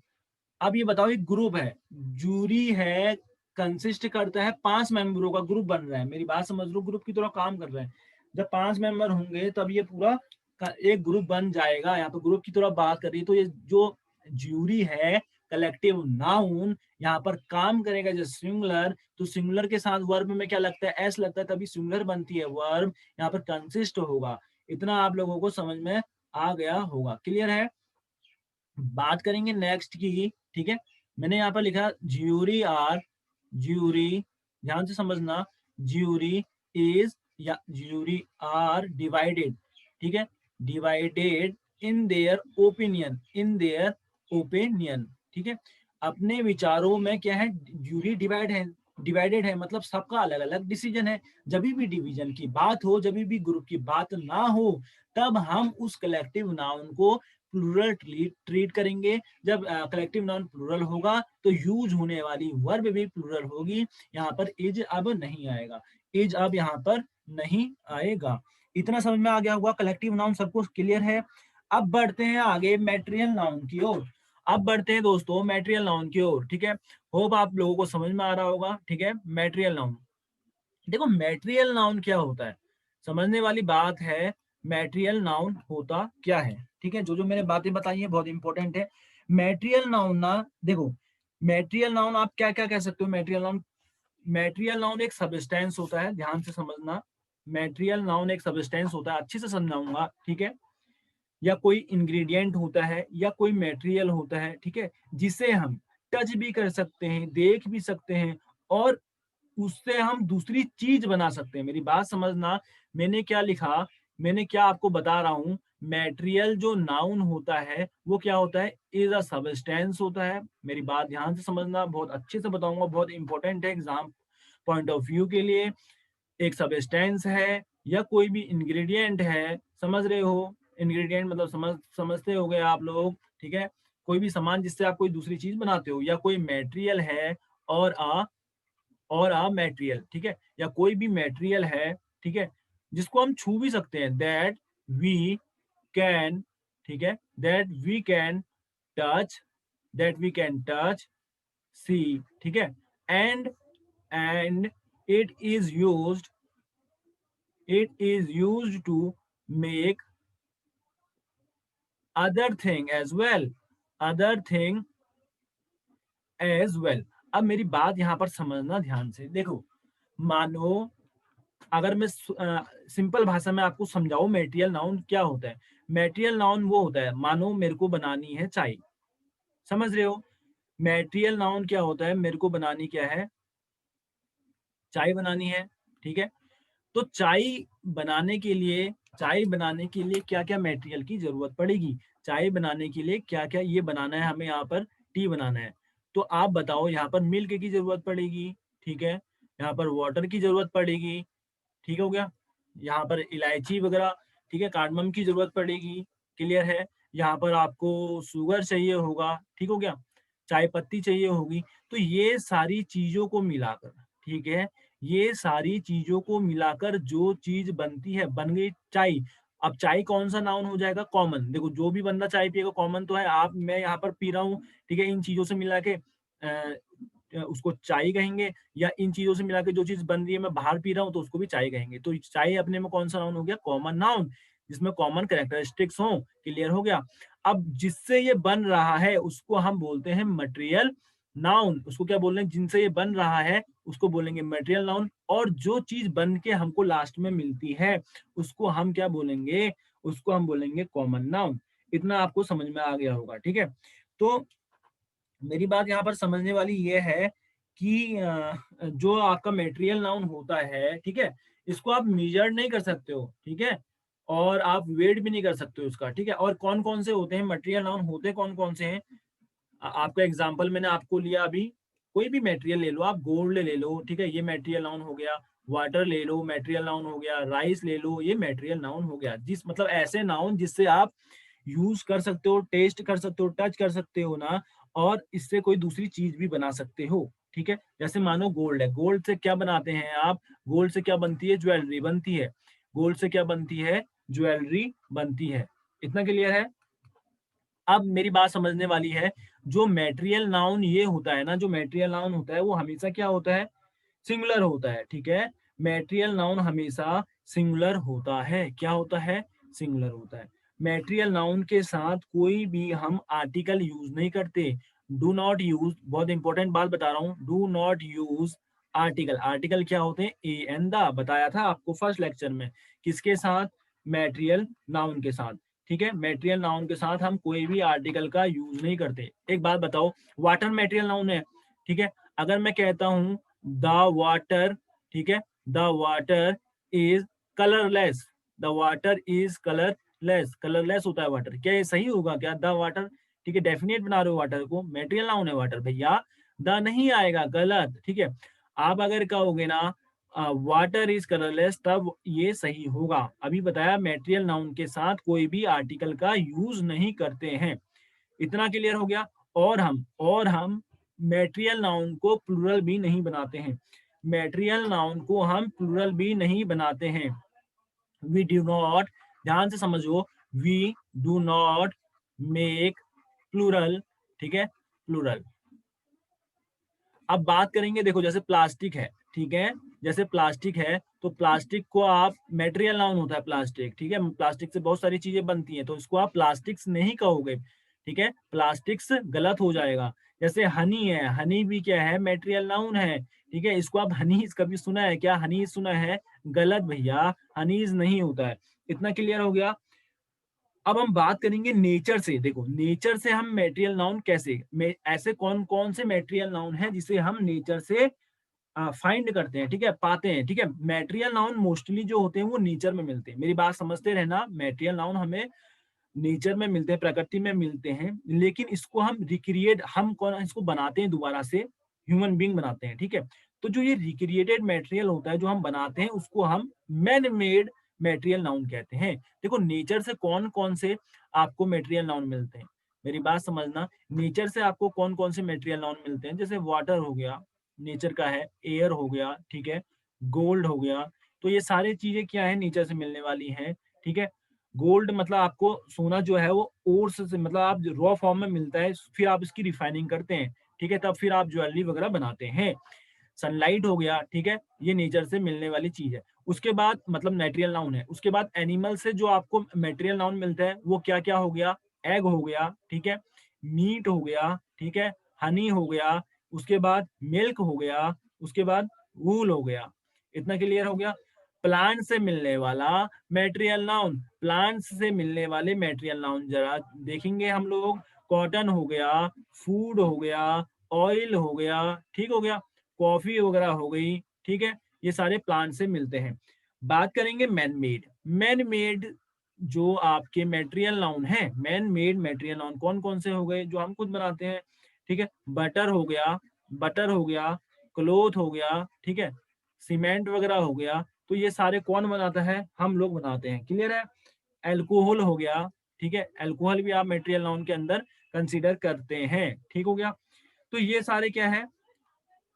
अब ये बताओ एक ग्रुप है, जूरी है, कंसिस्ट करता है 5 मेंबरों का, ग्रुप बन रहा है, मेरी बात समझ लो, ग्रुप की तरह काम कर रहे हैं। जब 5 मेंबर होंगे तब ये पूरा एक ग्रुप बन जाएगा। यहाँ पे ग्रुप की तरह बात कर रही है, तो ये जो ज्यूरी है कलेक्टिव नाउन यहाँ पर काम करेगा जो सिंगुलर, तो सिंगुलर के साथ वर्ब में क्या लगता है? एस लगता है, तभी सिंगुलर बनती है वर्ब, यहाँ पर कंसिस्ट होगा। इतना आप लोगों को समझ में आ गया होगा, क्लियर है? बात करेंगे नेक्स्ट की, ठीक है। मैंने यहाँ पर लिखा ज्यूरी आर, ज्यूरी, ध्यान से समझना, ज्यूरी इज या ज्यूरी आर डिवाइडेड, ठीक है, divided in their opinion, in their opinion, ठीक है, अपने विचारों में क्या है? ज्यूरी डिवाइड है, डिवाइडेड है मतलब सबका अलग अलग डिसीजन है। जब भी डिवीजन की बात हो, जब भी ग्रुप की बात ना हो, तब हम उस कलेक्टिव नाउन को प्लूरल ट्रीट करेंगे। जब कलेक्टिव नाउन प्लूरल होगा तो यूज होने वाली वर्ब भी प्लूरल होगी। यहाँ पर इज अब नहीं आएगा, इज अब यहाँ पर नहीं आएगा। इतना समझ में आ गया होगा, कलेक्टिव नाउन सबको क्लियर है? अब बढ़ते हैं आगे मैटेरियल नाउन की ओर। अब बढ़ते हैं दोस्तों मैटेरियल नाउन की ओर, ठीक है। होप आप लोगों को समझ में आ रहा होगा, ठीक है। मैटेरियल नाउन, देखो मैटेरियल नाउन क्या होता है, समझने वाली बात है। मैटेरियल नाउन होता क्या है, ठीक है, जो जो मैंने बातें बताई है बहुत इंपॉर्टेंट है। मैटेरियल नाउन ना, देखो मैटेरियल नाउन आप क्या क्या कह सकते हो? मैटेरियल नाउन, मैटेरियल नाउन एक सब्सटेंस होता है, ध्यान से समझना। मैटेरियल नाउन एक सब्सटेंस होता है, अच्छे से समझाऊंगा, ठीक है। या कोई इंग्रेडिएंट होता है या कोई मटेरियल होता है, ठीक है, जिसे हम टच भी कर सकते हैं, देख भी सकते हैं, और उससे हम दूसरी चीज बना सकते हैं। मेरी बात समझना, मैंने क्या लिखा, मैंने क्या आपको बता रहा हूं। मटेरियल जो नाउन होता है वो क्या होता है? इज अ सब्सटेंस होता है। मेरी बात ध्यान से समझना, बहुत अच्छे से बताऊंगा, बहुत इंपॉर्टेंट है एग्जाम पॉइंट ऑफ व्यू के लिए। एक सब्सटेंस है या कोई भी इंग्रेडिएंट है, समझ रहे हो? इंग्रेडिएंट मतलब समझते हो गए आप लोग, ठीक है। कोई भी सामान जिससे आप कोई दूसरी चीज बनाते हो, या कोई मटेरियल है, और मटेरियल, ठीक है, या कोई भी मटेरियल है, ठीक है, जिसको हम छू भी सकते हैं, दैट वी कैन, ठीक है, that we can touch, that we can touch, see, ठीक है, and and it is used, it is used to make other thing as well, other thing as well। अब मेरी बात यहां पर समझना ध्यान से, देखो मानो अगर मैं सिंपल भाषा में आपको समझाऊँ मैटेरियल नाउन क्या होता है? मैटेरियल नाउन वो होता है, मानो मेरे को बनानी है चाय, समझ रहे हो? मैटेरियल नाउन क्या होता है? मेरे को बनानी क्या है? चाय बनानी है, ठीक है? तो चाय बनाने के लिए क्या-क्या मटेरियल की ज़रूरत पड़ेगी? चाय बनाने के लिए क्या-क्या ये बनाना है हमें यहाँ पर टी बनाना है। तो आप बताओ यहाँ पर मिल्क की ज़रूरत पड़ेगी, ठीक है? यहाँ पर वाटर की ज़रूरत पड़ेगी, ठीक हो गया? यहाँ पर इलायची वगैरह, ठीक है, कार्डमम की ज़रूरत पड़ेगी, क्लियर है? यहाँ पर आपको शुगर चाहिए होगा, ठीक हो गया? चाय पत्ती चाहिए होगी, तो ये सारी चीज़ों को मिलाकर, ठीक है? ये सारी चीज़ों को मिलाकर जो चीज़ बनती है, बन गई चाय। अब चाय कौन-सा नाउन हो जाएगा? कॉमन। देखो जो भी बंदा चाय पिएगा कॉमन तो है, मैं यहाँ पर पी रहा हूँ, ठीक है? इन चीज़ों से मिला के उसको चाय कहेंगे या इन चीज़ों से मिला के जो चीज़ बन रही है मैं बाहर पी रहा हूँ तो उसको भी चाय कहेंगे। तो चाय अपने में कौन-सा नाउन हो गया? कॉमन नाउन, जिसमें कॉमन कैरेक्टरिस्टिक्स हों, क्लियर हो गया? अब जिससे ये बन रहा है उसको हम बोलते हैं मटेरियल नाउन। उसको क्या बोल रहे हैं? जिनसे ये बन रहा है उसको बोलेंगे मटेरियल नाउन, और जो चीज़ बन के हमको लास्ट में मिलती है उसको हम क्या बोलेंगे? उसको हम बोलेंगे कॉमन नाउन। इतना आपको समझ में आ गया होगा, ठीक है? तो मेरी बात यहाँ पर समझने वाली ये है कि जो आपका मटेरियल नाउन होता है, ठीक है? इसको आप मेजर नहीं कर सकते हो, ठीक है? और आप वेट भी नहीं कर सकते हो उसका, ठीक है? और कौन-कौन से होते हैं मटेरियल नाउन, होते कौन-कौन से हैं? आपका एग्जांपल मैंने आपको लिया अभी, कोई भी मटेरियल ले लो आप, गोल्ड ले लो, ठीक है? ये मटेरियल नाउन हो गया। वाटर ले लो, मटेरियल नाउन हो गया। राइस ले लो, ये मटेरियल नाउन हो गया। जिस मतलब ऐसे नाउन जिससे आप यूज़ कर सकते हो, टेस्ट कर सकते हो, टच कर सकते हो ना, और इससे कोई दूसरी चीज़ भी बना सकते हो, ठीक है? जैसे मानो गोल्ड है, गोल्ड से क्या बनाते हैं आप? गोल्ड से क्या बनती है? ज्वेलरी बनती है। गोल्ड से क्या बनती है? ज्वेलरी बनती है। इतना क्लियर है? अब मेरी बात समझने वाली है, जो मटेरियल नाउन ये होता है ना, जो मटेरियल नाउन होता है वो हमेशा क्या होता है? सिंगुलर होता है, ठीक है? मटेरियल नाउन हमेशा सिंगुलर होता है। क्या होता है? सिंगुलर होता है। मटेरियल नाउन के साथ कोई भी हम आर्टिकल यूज़ नहीं करते। डू नॉट यूज़, बहुत इंपॉर्टेंट बात बता रहा हूँ, do not use article. Article क्या होते हैं? ए एंड द, बताया था आपको फर्स्ट लेक्चर में। किसके साथ? मटेरियल नाउन के साथ, ठीक है? मटेरियल नाउन के साथ हम कोई भी आर्टिकल का यूज़ नहीं करते। एक बात बताओ, वाटर मटेरियल नाउन है, ठीक है? अगर मैं कहता हूँ द वाटर, ठीक है? The water is colourless, the water is colourless, colourless होता है वाटर। क्या ये सही होगा क्या? द वाटर, ठीक है, डेफिनेट बना रहे हो वाटर को, मटेरियल नाउन है वाटर भैया, द नहीं आएगा, गलत, ठीक है? आप अगर कहोगे ना वाटर इज कलरलेस, तब ये सही होगा। अभी बताया मटेरियल नाउन के साथ कोई भी आर्टिकल का यूज नहीं करते हैं। इतना क्लियर हो गया? और हम मैटेरियल नाउन को प्लूरल भी नहीं बनाते हैं। मैटेरियल नाउन को हम प्लूरल भी नहीं बनाते हैं। वी डू नॉट, ध्यान से समझो, we do not make plural, ठीक है? प्लूरल। अब बात करेंगे, देखो जैसे प्लास्टिक है, ठीक है? जैसे प्लास्टिक है, तो प्लास्टिक को आप, मटेरियल नाउन होता है प्लास्टिक, ठीक है? प्लास्टिक से बहुत सारी चीज़ें बनती हैं, तो इसको आप प्लास्टिक्स नहीं कहोगे, ठीक है? प्लास्टिक्स गलत हो जाएगा। जैसे हनी है, हनी भी क्या है? मटेरियल नाउन है, ठीक है? इसको आप हनीज़ कभी सुना है क्या? हनीज़ सुना है? गलत भैया, हनीज़ नहीं होता है। इतना क्लियर हो गया? अब हम बात करेंगे नेचर से। देखो नेचर से हम मटेरियल नाउन कैसे, ऐसे कौन कौन से मटेरियल नाउन है जिसे हम नेचर से फाइंड करते हैं, ठीक है, पाते हैं, ठीक है? मटेरियल नाउन मोस्टली जो होते हैं वो नेचर में मिलते हैं। मेरी बात समझते रहना, मटेरियल नाउन हमें नेचर में मिलते हैं, प्रकृति में मिलते हैं, लेकिन इसको हम रिक्रिएट, हम कौन इसको बनाते हैं दोबारा से, ह्यूमन बीइंग बनाते हैं, ठीक है? तो जो ये रिक्रिएटेड मटेरियल होता है जो हम बनाते हैं उसको हम मैन मेड मटेरियल नाउन कहते हैं। देखो नेचर से कौन कौन से आपको मटेरियल नाउन मिलते हैं, मेरी बात समझना, नेचर से आपको कौन कौन से मटेरियल नाउन मिलते हैं? जैसे वाटर हो गया, नेचर का है, एयर हो गया, ठीक है, गोल्ड हो गया, तो ये सारी चीजें क्या है? नेचर से मिलने वाली हैं, ठीक है? गोल्ड मतलब आपको सोना जो है वो ओर्स से, मतलब आप रॉ फॉर्म में मिलता है, फिर आप इसकी रिफाइनिंग करते हैं, ठीक है, तब फिर आप ज्वेलरी वगैरह बनाते हैं। सनलाइट हो गया, ठीक है, ये नेचर से मिलने वाली चीज है। उसके बाद मतलब मटेरियल नाउन है। उसके बाद एनिमल से जो आपको मटेरियल नाउन मिलता है वो क्या क्या हो गया? एग हो गया, ठीक है, मीट हो गया, ठीक है, हनी हो गया, उसके बाद मिल्क हो गया, उसके बाद वूल हो गया। इतना क्लियर हो गया? प्लांट से मिलने वाला मेटेरियल नाउन, प्लांट्स से मिलने वाले मेटेरियल नाउन जरा देखेंगे हम लोग। कॉटन हो गया, फूड हो गया, ऑयल हो गया, ठीक हो गया, कॉफी वगैरह हो गई, ठीक है, ये सारे प्लांट से मिलते हैं। बात करेंगे मैन मेड। मैन मेड जो आपके मेटेरियल नाउन है, मैन मेड मेटेरियल नाउन कौन कौन से हो गए जो हम खुद बनाते हैं, ठीक है, बटर हो गया, बटर हो गया, क्लोथ हो गया, ठीक है, सीमेंट वगैरह हो गया, तो ये सारे कौन बनाता है, हम लोग बनाते हैं, क्लियर है। अल्कोहल हो गया, ठीक है, अल्कोहल भी आप मटेरियल नाउन के अंदर कंसीडर करते हैं, ठीक हो गया। तो ये सारे क्या है,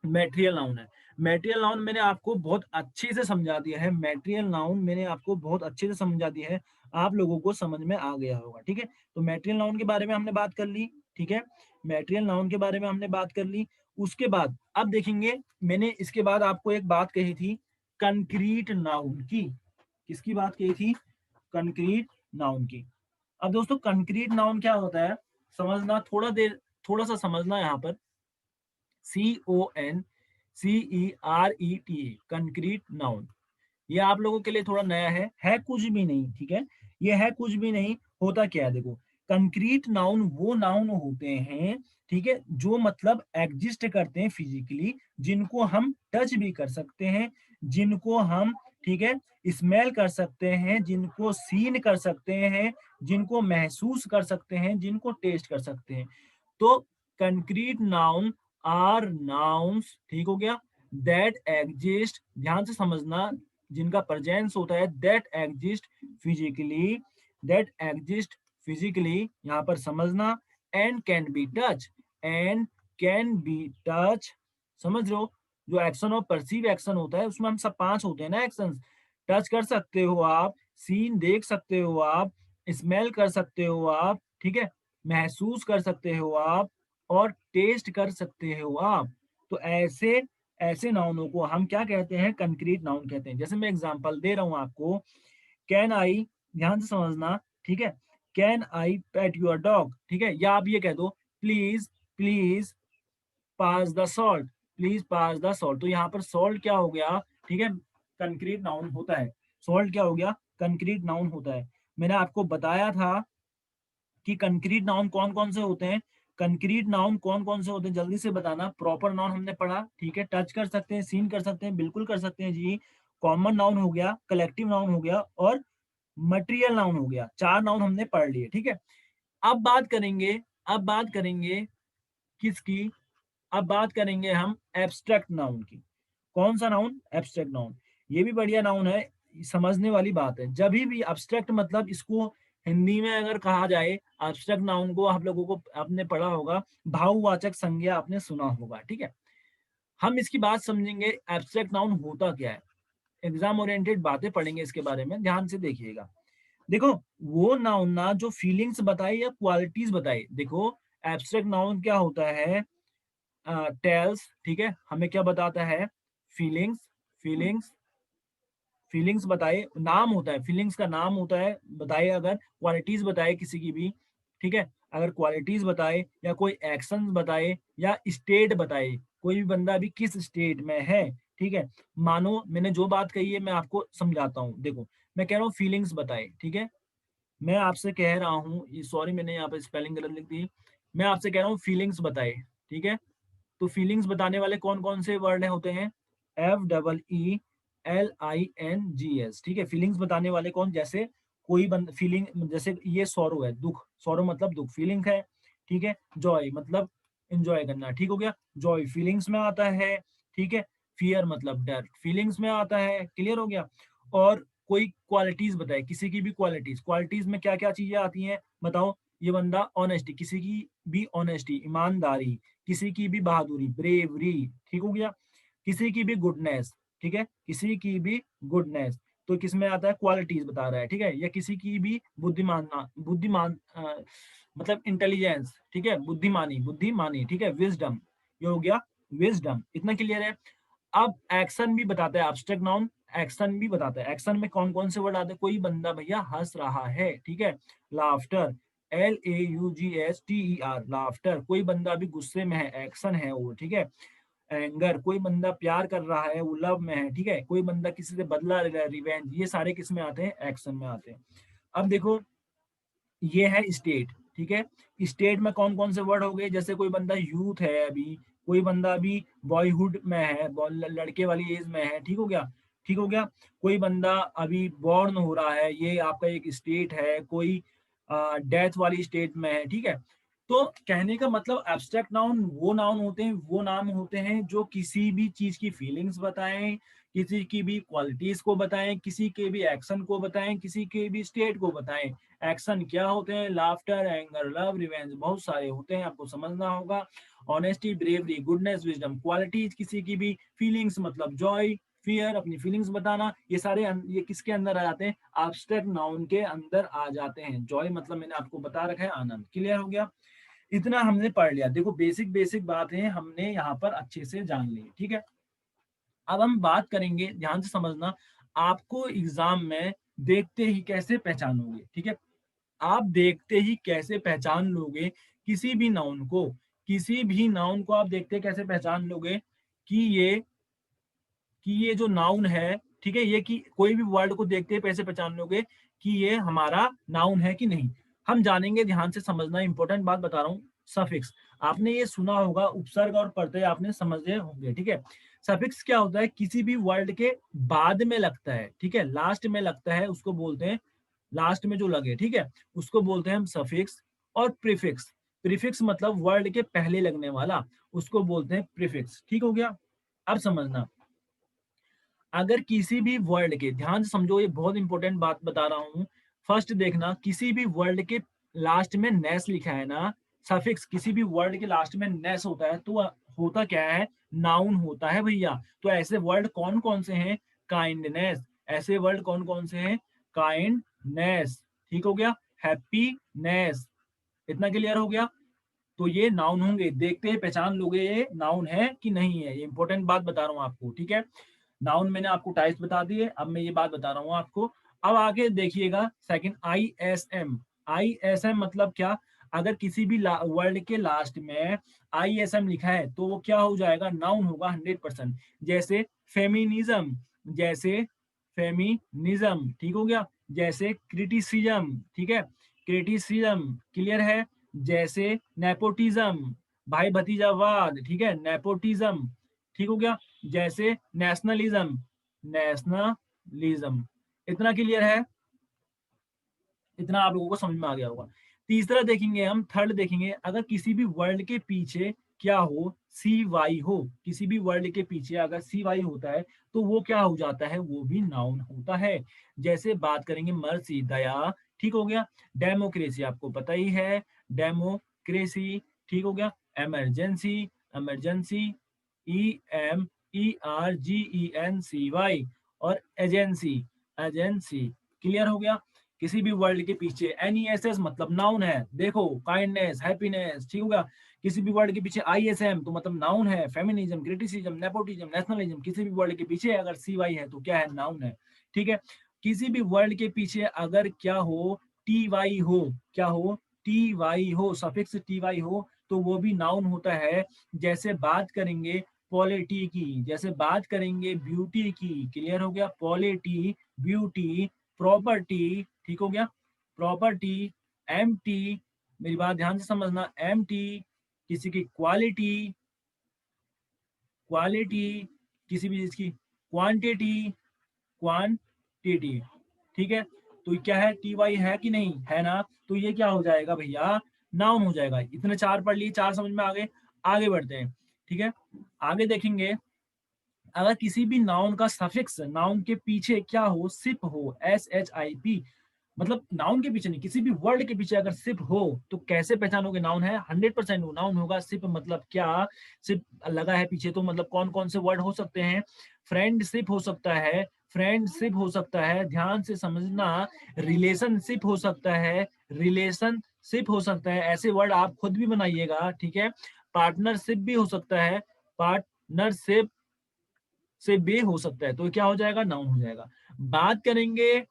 मटेरियल नाउन है। मटेरियल नाउन मैंने आपको बहुत अच्छे से समझा दिया है, मटेरियल नाउन मैंने आपको बहुत अच्छे से समझा दिया है, आप लोगों को समझ में आ गया होगा, ठीक है। तो मटेरियल नाउन के बारे में हमने बात कर ली, ठीक है, मटेरियल नाउन के बारे में हमने बात कर ली। उसके बाद अब देखेंगे, मैंने इसके बाद आपको एक बात कही थी कंक्रीट नाउन की। किसकी बात कही थी, कंक्रीट नाउन की। अब दोस्तों कंक्रीट नाउन क्या होता है, समझना, थोड़ा सा समझना यहाँ पर। CONCRET, कंक्रीट नाउन, ये आप लोगों के लिए थोड़ा नया है कुछ भी नहीं, ठीक है, ये है कुछ भी नहीं। होता क्या है देखो, कंक्रीट नाउन वो नाउन होते हैं, ठीक है, जो मतलब एग्जिस्ट करते हैं फिजिकली, जिनको हम टच भी कर सकते हैं, जिनको हम, ठीक है, स्मेल कर सकते हैं, जिनको सीन कर सकते हैं, जिनको महसूस कर सकते हैं, जिनको टेस्ट कर सकते हैं। तो कंक्रीट नाउन आर नाउन्स, ठीक हो गया, दैट एग्जिस्ट, ध्यान से समझना, जिनका प्रेजेंस होता है, फिजिकली दैट एग्जिस्ट फिजिकली, यहाँ पर समझना, and can be touch, and can be touch, समझ रहे हो, जो एक्शन और परसीव एक्शन होता है उसमें हम सब 5 होते हैं ना एक्शन। टच कर सकते हो आप, सीन देख सकते हो आप, स्मेल कर सकते हो आप, ठीक है, महसूस कर सकते हो आप, और टेस्ट कर सकते हो आप। तो ऐसे ऐसे नाउनों को हम क्या कहते हैं, कंक्रीट नाउन कहते हैं। जैसे मैं एग्जांपल दे रहा हूं आपको, कैन आई, ध्यान से समझना, ठीक है, can I pet your dog, ठीक है, या आप ये कह दो please, please pass the salt, please pass the salt. तो यहाँ पर सॉल्ट क्या हो गया, ठीक है, कंक्रीट नाउन होता है। सॉल्ट क्या हो गया, कंक्रीट नाउन होता है। मैंने आपको बताया था कि कंक्रीट नाउन कौन कौन से होते हैं, कंक्रीट नाउन कौन कौन से होते हैं, जल्दी से बताना। प्रॉपर नाउन हमने पढ़ा, ठीक है, टच कर सकते हैं, सीन कर सकते हैं, बिल्कुल कर सकते हैं जी। कॉमन नाउन हो गया, कलेक्टिव नाउन हो गया, और मटेरियल नाउन हो गया। 4 नाउन हमने पढ़ लिए, ठीक है। अब बात करेंगे, अब बात करेंगे किसकी, अब बात करेंगे हम एब्स्ट्रैक्ट नाउन की। कौन सा नाउन, एब्स्ट्रैक्ट नाउन। ये भी बढ़िया नाउन है, समझने वाली बात है। जब भी एब्स्ट्रैक्ट मतलब, इसको हिंदी में अगर कहा जाए, एब्स्ट्रैक्ट नाउन को आप लोगों को आपने पढ़ा होगा, भाववाचक संज्ञा आपने सुना होगा, ठीक है। हम इसकी बात समझेंगे, एब्स्ट्रैक्ट नाउन होता क्या है, एग्जाम ओरिएंटेड बातें पढ़ेंगे इसके बारे में, ध्यान से देखिएगा। देखो, वो नाउन ना जो फीलिंग्स बताए या क्वालिटीज बताए। देखो, एब्स्ट्रैक्ट नाउन क्या होता है, टेल्स, ठीक है, हमें क्या बताता है, फीलिंग्स, फीलिंग्स, फीलिंग्स बताए, नाम होता है, फीलिंग्स का नाम होता है, बताए अगर क्वालिटीज बताए किसी की भी, ठीक है, अगर क्वालिटीज बताए या कोई एक्शन बताए या स्टेट बताए, कोई भी बंदा अभी किस स्टेट में है, ठीक है। मानो मैंने जो बात कही है मैं आपको समझाता हूँ। देखो, मैं कह रहा हूँ फीलिंग्स बताए, ठीक है, मैं आपसे कह रहा हूँ, ये सॉरी मैंने यहाँ पे स्पेलिंग गलत लिख दी, मैं आपसे कह रहा हूँ फीलिंग्स बताए, ठीक है। तो फीलिंग्स बताने वाले कौन कौन से वर्ड होते हैं, FEELINGS, ठीक है। फीलिंग्स बताने वाले कौन, जैसे कोई बंद फीलिंग, जैसे ये सॉरो है, दुख, सॉरो मतलब दुख, फीलिंग है, ठीक है। जॉय मतलब एंजॉय करना, ठीक हो गया, जॉय फीलिंग्स में आता है, ठीक है। फियर मतलब डर, फीलिंग्स में आता है, क्लियर हो गया। और कोई क्वालिटीज बताए, किसी की भी क्वालिटीज, क्वालिटीज में क्या क्या चीजें आती हैं बताओ। ये बंदा ऑनेस्टी, किसी की भी ऑनेस्टी, ईमानदारी, किसी की भी बहादुरी, ब्रेवरी, ठीक हो गया, किसी की भी गुडनेस, ठीक है, किसी की भी गुडनेस। तो किस में आता है, क्वालिटीज बता रहा है, ठीक है। या किसी की भी मतलब इंटेलिजेंस, ठीक है, बुद्धिमानी, बुद्धिमानी, ठीक है, विजडम, ये हो गया विजडम, इतना क्लियर है। अब एक्शन भी बताता है एब्स्ट्रैक्ट नाउन, एक्शन भी बताता है। एक्शन में कौन कौन से वर्ड आते हैं, कोई बंदा भैया हंस रहा है, ठीक है, लाफ्टर, LAUGSTER, लाफ्टर, कोई बंदा अभी गुस्से में है, एक्शन है वो, ठीक है। एंगर, कोई बंदा प्यार कर रहा है, वो लव में है, ठीक है, कोई बंदा किसी से बदला ले रहा है, रिवेंज, ये सारे किस में आते हैं, एक्शन में आते हैं। अब देखो ये है स्टेट, ठीक है। स्टेट में कौन कौन से वर्ड हो गए, जैसे कोई बंदा यूथ है अभी, कोई बंदा अभी बॉयहुड में है, लड़के वाली एज में है, ठीक हो गया, ठीक हो गया। कोई बंदा अभी बॉर्न हो रहा है, ये आपका एक स्टेट है। कोई डेथ वाली स्टेट में है, ठीक है। तो कहने का मतलब एब्स्ट्रैक्ट नाउन वो नाउन होते हैं, वो नाम होते हैं जो किसी भी चीज की फीलिंग्स बताएं, किसी की भी क्वालिटीज को बताएं, किसी के भी एक्शन को बताएं, किसी के भी स्टेट को बताएं। एक्शन क्या होते हैं, लाफ्टर, एंगर, लव, रिवेंज, बहुत सारे होते हैं, आपको समझना होगा। Honesty, bravery, goodness, wisdom, qualities किसी की भी, फीलिंग्स मतलब जॉय, फियर, अपनी फीलिंग्स बताना, ये सारे ये किसके अंदर आ जाते हैं, एब्स्ट्रैक्ट नाउन के अंदर आ जाते हैं। जॉय मतलब मैंने आपको बता रखा है, आनंद। क्लियर हो गया, इतना हमने पढ़ लिया। देखो बेसिक बेसिक बातें हमने यहाँ पर अच्छे से जान ली, ठीक है। अब हम बात करेंगे, ध्यान से समझना, आपको एग्जाम में देखते ही कैसे पहचानोगे, ठीक है। आप देखते ही कैसे पहचान लोगे किसी भी नाउन को, किसी भी नाउन को आप देखते कैसे पहचान लोगे कि ये जो नाउन है, ठीक है, ये कि कोई भी वर्ड को देखते ही कैसे पहचान लोगे कि ये हमारा नाउन है कि नहीं। हम जानेंगे, ध्यान से समझना, इंपॉर्टेंट बात बता रहा हूँ। सफिक्स, आपने ये सुना होगा, उपसर्ग और प्रत्यय आपने समझे होंगे, ठीक है। सफिक्स क्या होता है, किसी भी वर्ड के बाद में लगता है, ठीक है, लास्ट में लगता है, उसको बोलते हैं, लास्ट में जो लगे, ठीक है, उसको बोलते हैं हम सफिक्स। और प्रीफिक्स, प्रीफिक्स मतलब वर्ड के पहले लगने वाला, उसको बोलते हैं प्रीफिक्स, ठीक हो गया। अब समझना, अगर किसी भी वर्ड के, ध्यान से समझो, ये बहुत इंपॉर्टेंट बात बता रहा हूं। फर्स्ट देखना, किसी भी वर्ड के लास्ट में नेस लिखा है ना, सफिक्स, किसी भी वर्ड के लास्ट में नेस होता है, तो होता क्या है, नाउन होता है भैया। तो ऐसे वर्ड कौन कौन से हैं, काइंडनेस, ऐसे वर्ड कौन कौन से हैं, काइंडनेस, ठीक हो गया, हैप्पीनेस, इतना क्लियर हो गया। तो ये नाउन होंगे, देखते हैं पहचान लोगे ये नाउन है कि नहीं है, ये इंपॉर्टेंट बात बता रहा हूँ आपको, ठीक है। नाउन मैंने आपको टाइप्स बता दिए, अब मैं ये बात बता रहा हूँ आपको। अब आगे देखिएगा सेकंड, ISM। ISM मतलब क्या, अगर किसी भी वर्ड के लास्ट में ISM लिखा है तो वो क्या हो जाएगा, नाउन होगा 100%। जैसे फेमिनिज्म, जैसे फेमिनिज्म, ठीक हो गया, जैसे क्रिटिसिज्म, ठीक है, क्रिटिसिज्म, क्लियर है। जैसे नेपोटिज्म, भाई भतीजावाद, ठीक है, नेपोटिज्म, ठीक हो गया। जैसे नेशनलिज्म, नेशनलिज्म, इतना क्लियर है, इतना आप लोगों को समझ में आ गया होगा। तीसरा देखेंगे हम, थर्ड देखेंगे, अगर किसी भी वर्ड के पीछे क्या हो, सी वाई हो, किसी भी वर्ड के पीछे अगर सी वाई होता है तो वो क्या हो जाता है, वो भी नाउन होता है। जैसे बात करेंगे मर्सी, दया, ठीक हो गया। डेमोक्रेसी आपको पता ही है, डेमोक्रेसी, ठीक हो गया। Emergency, emergency, EMERGENCY। और एजेंसी, एजेंसी, क्लियर हो गया। किसी भी वर्ड के पीछे NESS मतलब नाउन है, देखो, काइंडनेस, हैप्पीनेस, ठीक होगा। किसी भी वर्ड के पीछे ISM तो मतलब नाउन है, फेमिनिज्म, क्रिटिसिज्म, नेपोटिज्म, नेशनलिज्म, किसी भी वर्ड के पीछे अगर CY है तो क्या है, नाउन है, ठीक है। किसी भी वर्ड के पीछे अगर क्या हो, TY हो, क्या हो, TY हो, सफिक्स TY हो, तो वो भी नाउन होता है। जैसे बात करेंगे पॉलिटी की, जैसे बात करेंगे ब्यूटी की, क्लियर हो गया, पॉलिटी, ब्यूटी, प्रॉपर्टी, ठीक हो गया, प्रॉपर्टी। MT, मेरी बात ध्यान से समझना, MT किसी की क्वालिटी, क्वालिटी किसी भी चीज की, क्वांटिटी, क्वांटिटी, ठीक है। तो क्या है, TY है कि नहीं है ना, तो ये क्या हो जाएगा भैया, नाउन हो जाएगा। इतने चार पढ़ लिए, चार समझ में आ गए, आगे बढ़ते हैं, ठीक है। आगे देखेंगे, अगर किसी भी नाउन का सफिक्स नाउन के पीछे क्या हो, सिप हो, SHIP, मतलब नाउन के पीछे नहीं, किसी भी वर्ड के पीछे अगर सिप हो तो कैसे पहचानोगे नाउन है, 100% वो नाउन होगा। सिप मतलब क्या, सिप लगा है पीछे तो मतलब कौन कौन से वर्ड हो सकते हैं, फ्रेंडशिप हो सकता है, फ्रेंडशिप हो सकता है, ध्यान से समझना, रिलेशनशिप हो सकता है, रिलेशनशिप हो सकता है, ऐसे वर्ड आप खुद भी बनाइएगा, ठीक है। पार्टनरशिप भी हो सकता है, पार्टनरशिप से बे हो सकता है, तो क्या हो जाएगा, नाउन हो जाएगा। बात करेंगे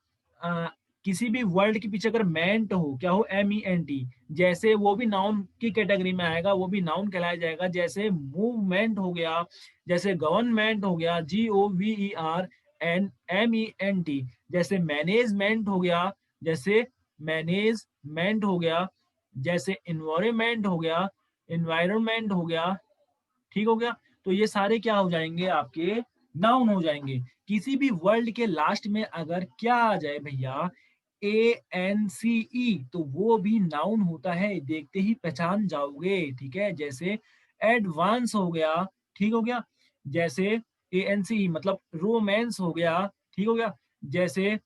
किसी भी वर्ड के पीछे अगर मेंट हो, क्या हो, MENT, जैसे वो भी नाउन की कैटेगरी में आएगा, वो भी नाउन कहलाया जाएगा। जैसे मूवमेंट हो गया, जैसे गवर्नमेंट हो गया, GOVERNMENT, जैसे मैनेजमेंट हो गया, जैसे मैनेजमेंट हो गया, जैसे इन्वायरमेंट हो गया, एनवायरनमेंट हो गया, ठीक हो गया। तो ये सारे क्या हो जाएंगे, आपके नाउन हो जाएंगे। किसी भी वर्ड के लास्ट में अगर क्या आ जाए भैया, ANCE, तो वो भी नाउन होता है, देखते ही पहचान जाओगे, ठीक है। जैसे एडवांस हो गया, ठीक हो गया। जैसे ANCE मतलब रोमांस हो गया, ठीक हो गया। जैसे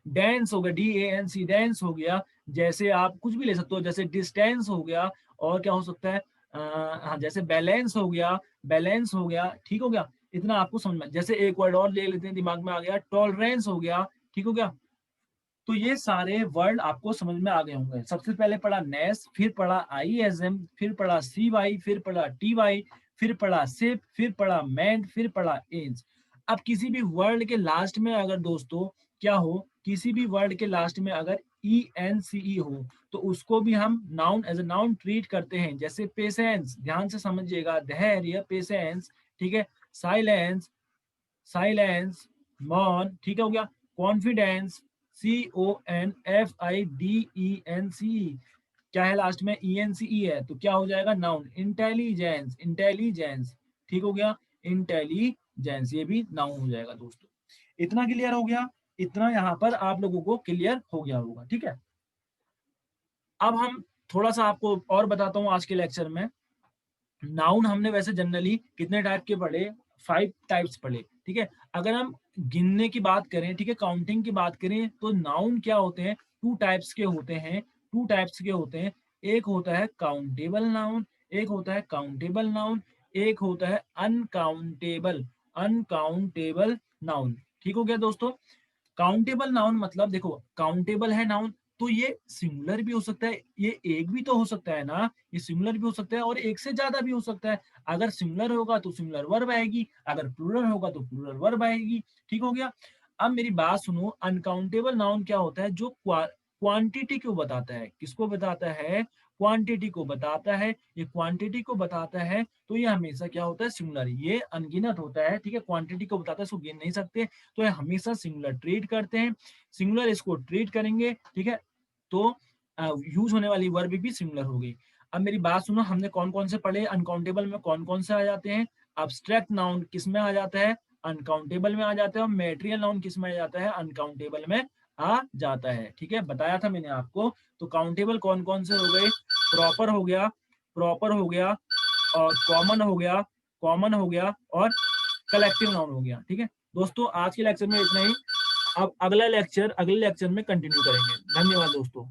डेंस हो गया, DANC डेंस हो गया। जैसे आप कुछ भी ले सकते हो, जैसे डिस्टेंस हो गया, और क्या हो सकता है, हाँ, जैसे बैलेंस हो गया, बैलेंस हो गया, ठीक हो गया। इतना आपको समझ में। जैसे एक वर्ड और ले लेते हैं, दिमाग में आ गया, टॉलरेंस हो गया, ठीक हो गया। तो ये सारे वर्ड आपको समझ में आ गए होंगे। सबसे पहले पढ़ा नेस, फिर पढ़ा ISM, फिर पढ़ा CY, फिर पढ़ा TY, फिर पढ़ा सिप, फिर पढ़ा मेंट, फिर पढ़ा एज। अब किसी भी वर्ड के लास्ट में अगर दोस्तों क्या हो, किसी भी वर्ड के लास्ट में अगर ENCE हो, तो उसको भी हम noun as a noun treat करते हैं। जैसे पेशेंस, ध्यान से समझिएगा, धैर्य, पेशेंस, ठीक है। साइलेंस, साइलेंस, मौन, ठीक है, हो गया। कॉन्फिडेंस, CONFIDENC, क्या है लास्ट में, ENCE है, तो क्या हो जाएगा, नाउन। इंटेलिजेंस, इंटेलिजेंस, ठीक हो गया, इंटेलिजेंस, ये भी नाउन हो जाएगा दोस्तों। इतना क्लियर हो गया, इतना यहाँ पर आप लोगों को क्लियर हो गया होगा, ठीक है। अब हम थोड़ा सा आपको और बताता हूँ आज के लेक्चर में। नाउन हमने वैसे जनरली कितने टाइप के पढ़े, 5 टाइप्स पढ़े, ठीक है। अगर हम गिनने की बात करें, ठीक है, काउंटिंग की बात करें, तो नाउन क्या होते हैं, 2 टाइप्स के होते हैं, 2 टाइप्स के होते हैं। एक होता है काउंटेबल नाउन, एक होता है काउंटेबल नाउन, एक होता है अनकाउंटेबल, अनकाउंटेबल नाउन, ठीक हो गया दोस्तों। काउंटेबल नाउन मतलब देखो, काउंटेबल है नाउन, तो ये सिंगुलर भी हो सकता है, ये एक भी तो हो सकता है ना, ये सिंगुलर भी हो सकता है और एक से ज्यादा भी हो सकता है। अगर सिंगुलर होगा तो सिंगुलर वर्ब आएगी, अगर प्लूरल होगा तो प्लूरल वर्ब आएगी, ठीक हो गया। अब मेरी बात सुनो, अनकाउंटेबल नाउन क्या होता है, जो क्वांटिटी को बताता है, किसको बताता है, क्वांटिटी को बताता है। ये क्वांटिटी को बताता है, तो ये हमेशा क्या होता है, सिंगुलर, ये अनगिनत होता है, ठीक है। क्वांटिटी को बताता है, इसको गिन नहीं सकते, तो ये हमेशा सिंगुलर ट्रीट करते हैं, सिंगुलर इसको ट्रीट करेंगे, ठीक है। तो यूज होने वाली वर्ब भी सिंगुलर हो गई। अब मेरी बात सुनो, हमने कौन कौन से पढ़े, अनकाउंटेबल में कौन कौन से आ जाते हैं, अब्स्ट्रैक्ट नाउन किस में आ जाता है, अनकाउंटेबल में आ जाता है, और मेटेरियल नाउन किस में आ जाता है, अनकाउंटेबल में आ जाता है, ठीक है, बताया था मैंने आपको। तो काउंटेबल कौन कौन से हो गए, प्रॉपर हो गया, प्रॉपर हो गया, और कॉमन हो गया, कॉमन हो गया, और कलेक्टिव नाउन हो गया, ठीक है। दोस्तों आज के लेक्चर में इतना ही। अब अगला लेक्चर, अगले लेक्चर में कंटिन्यू करेंगे। धन्यवाद दोस्तों।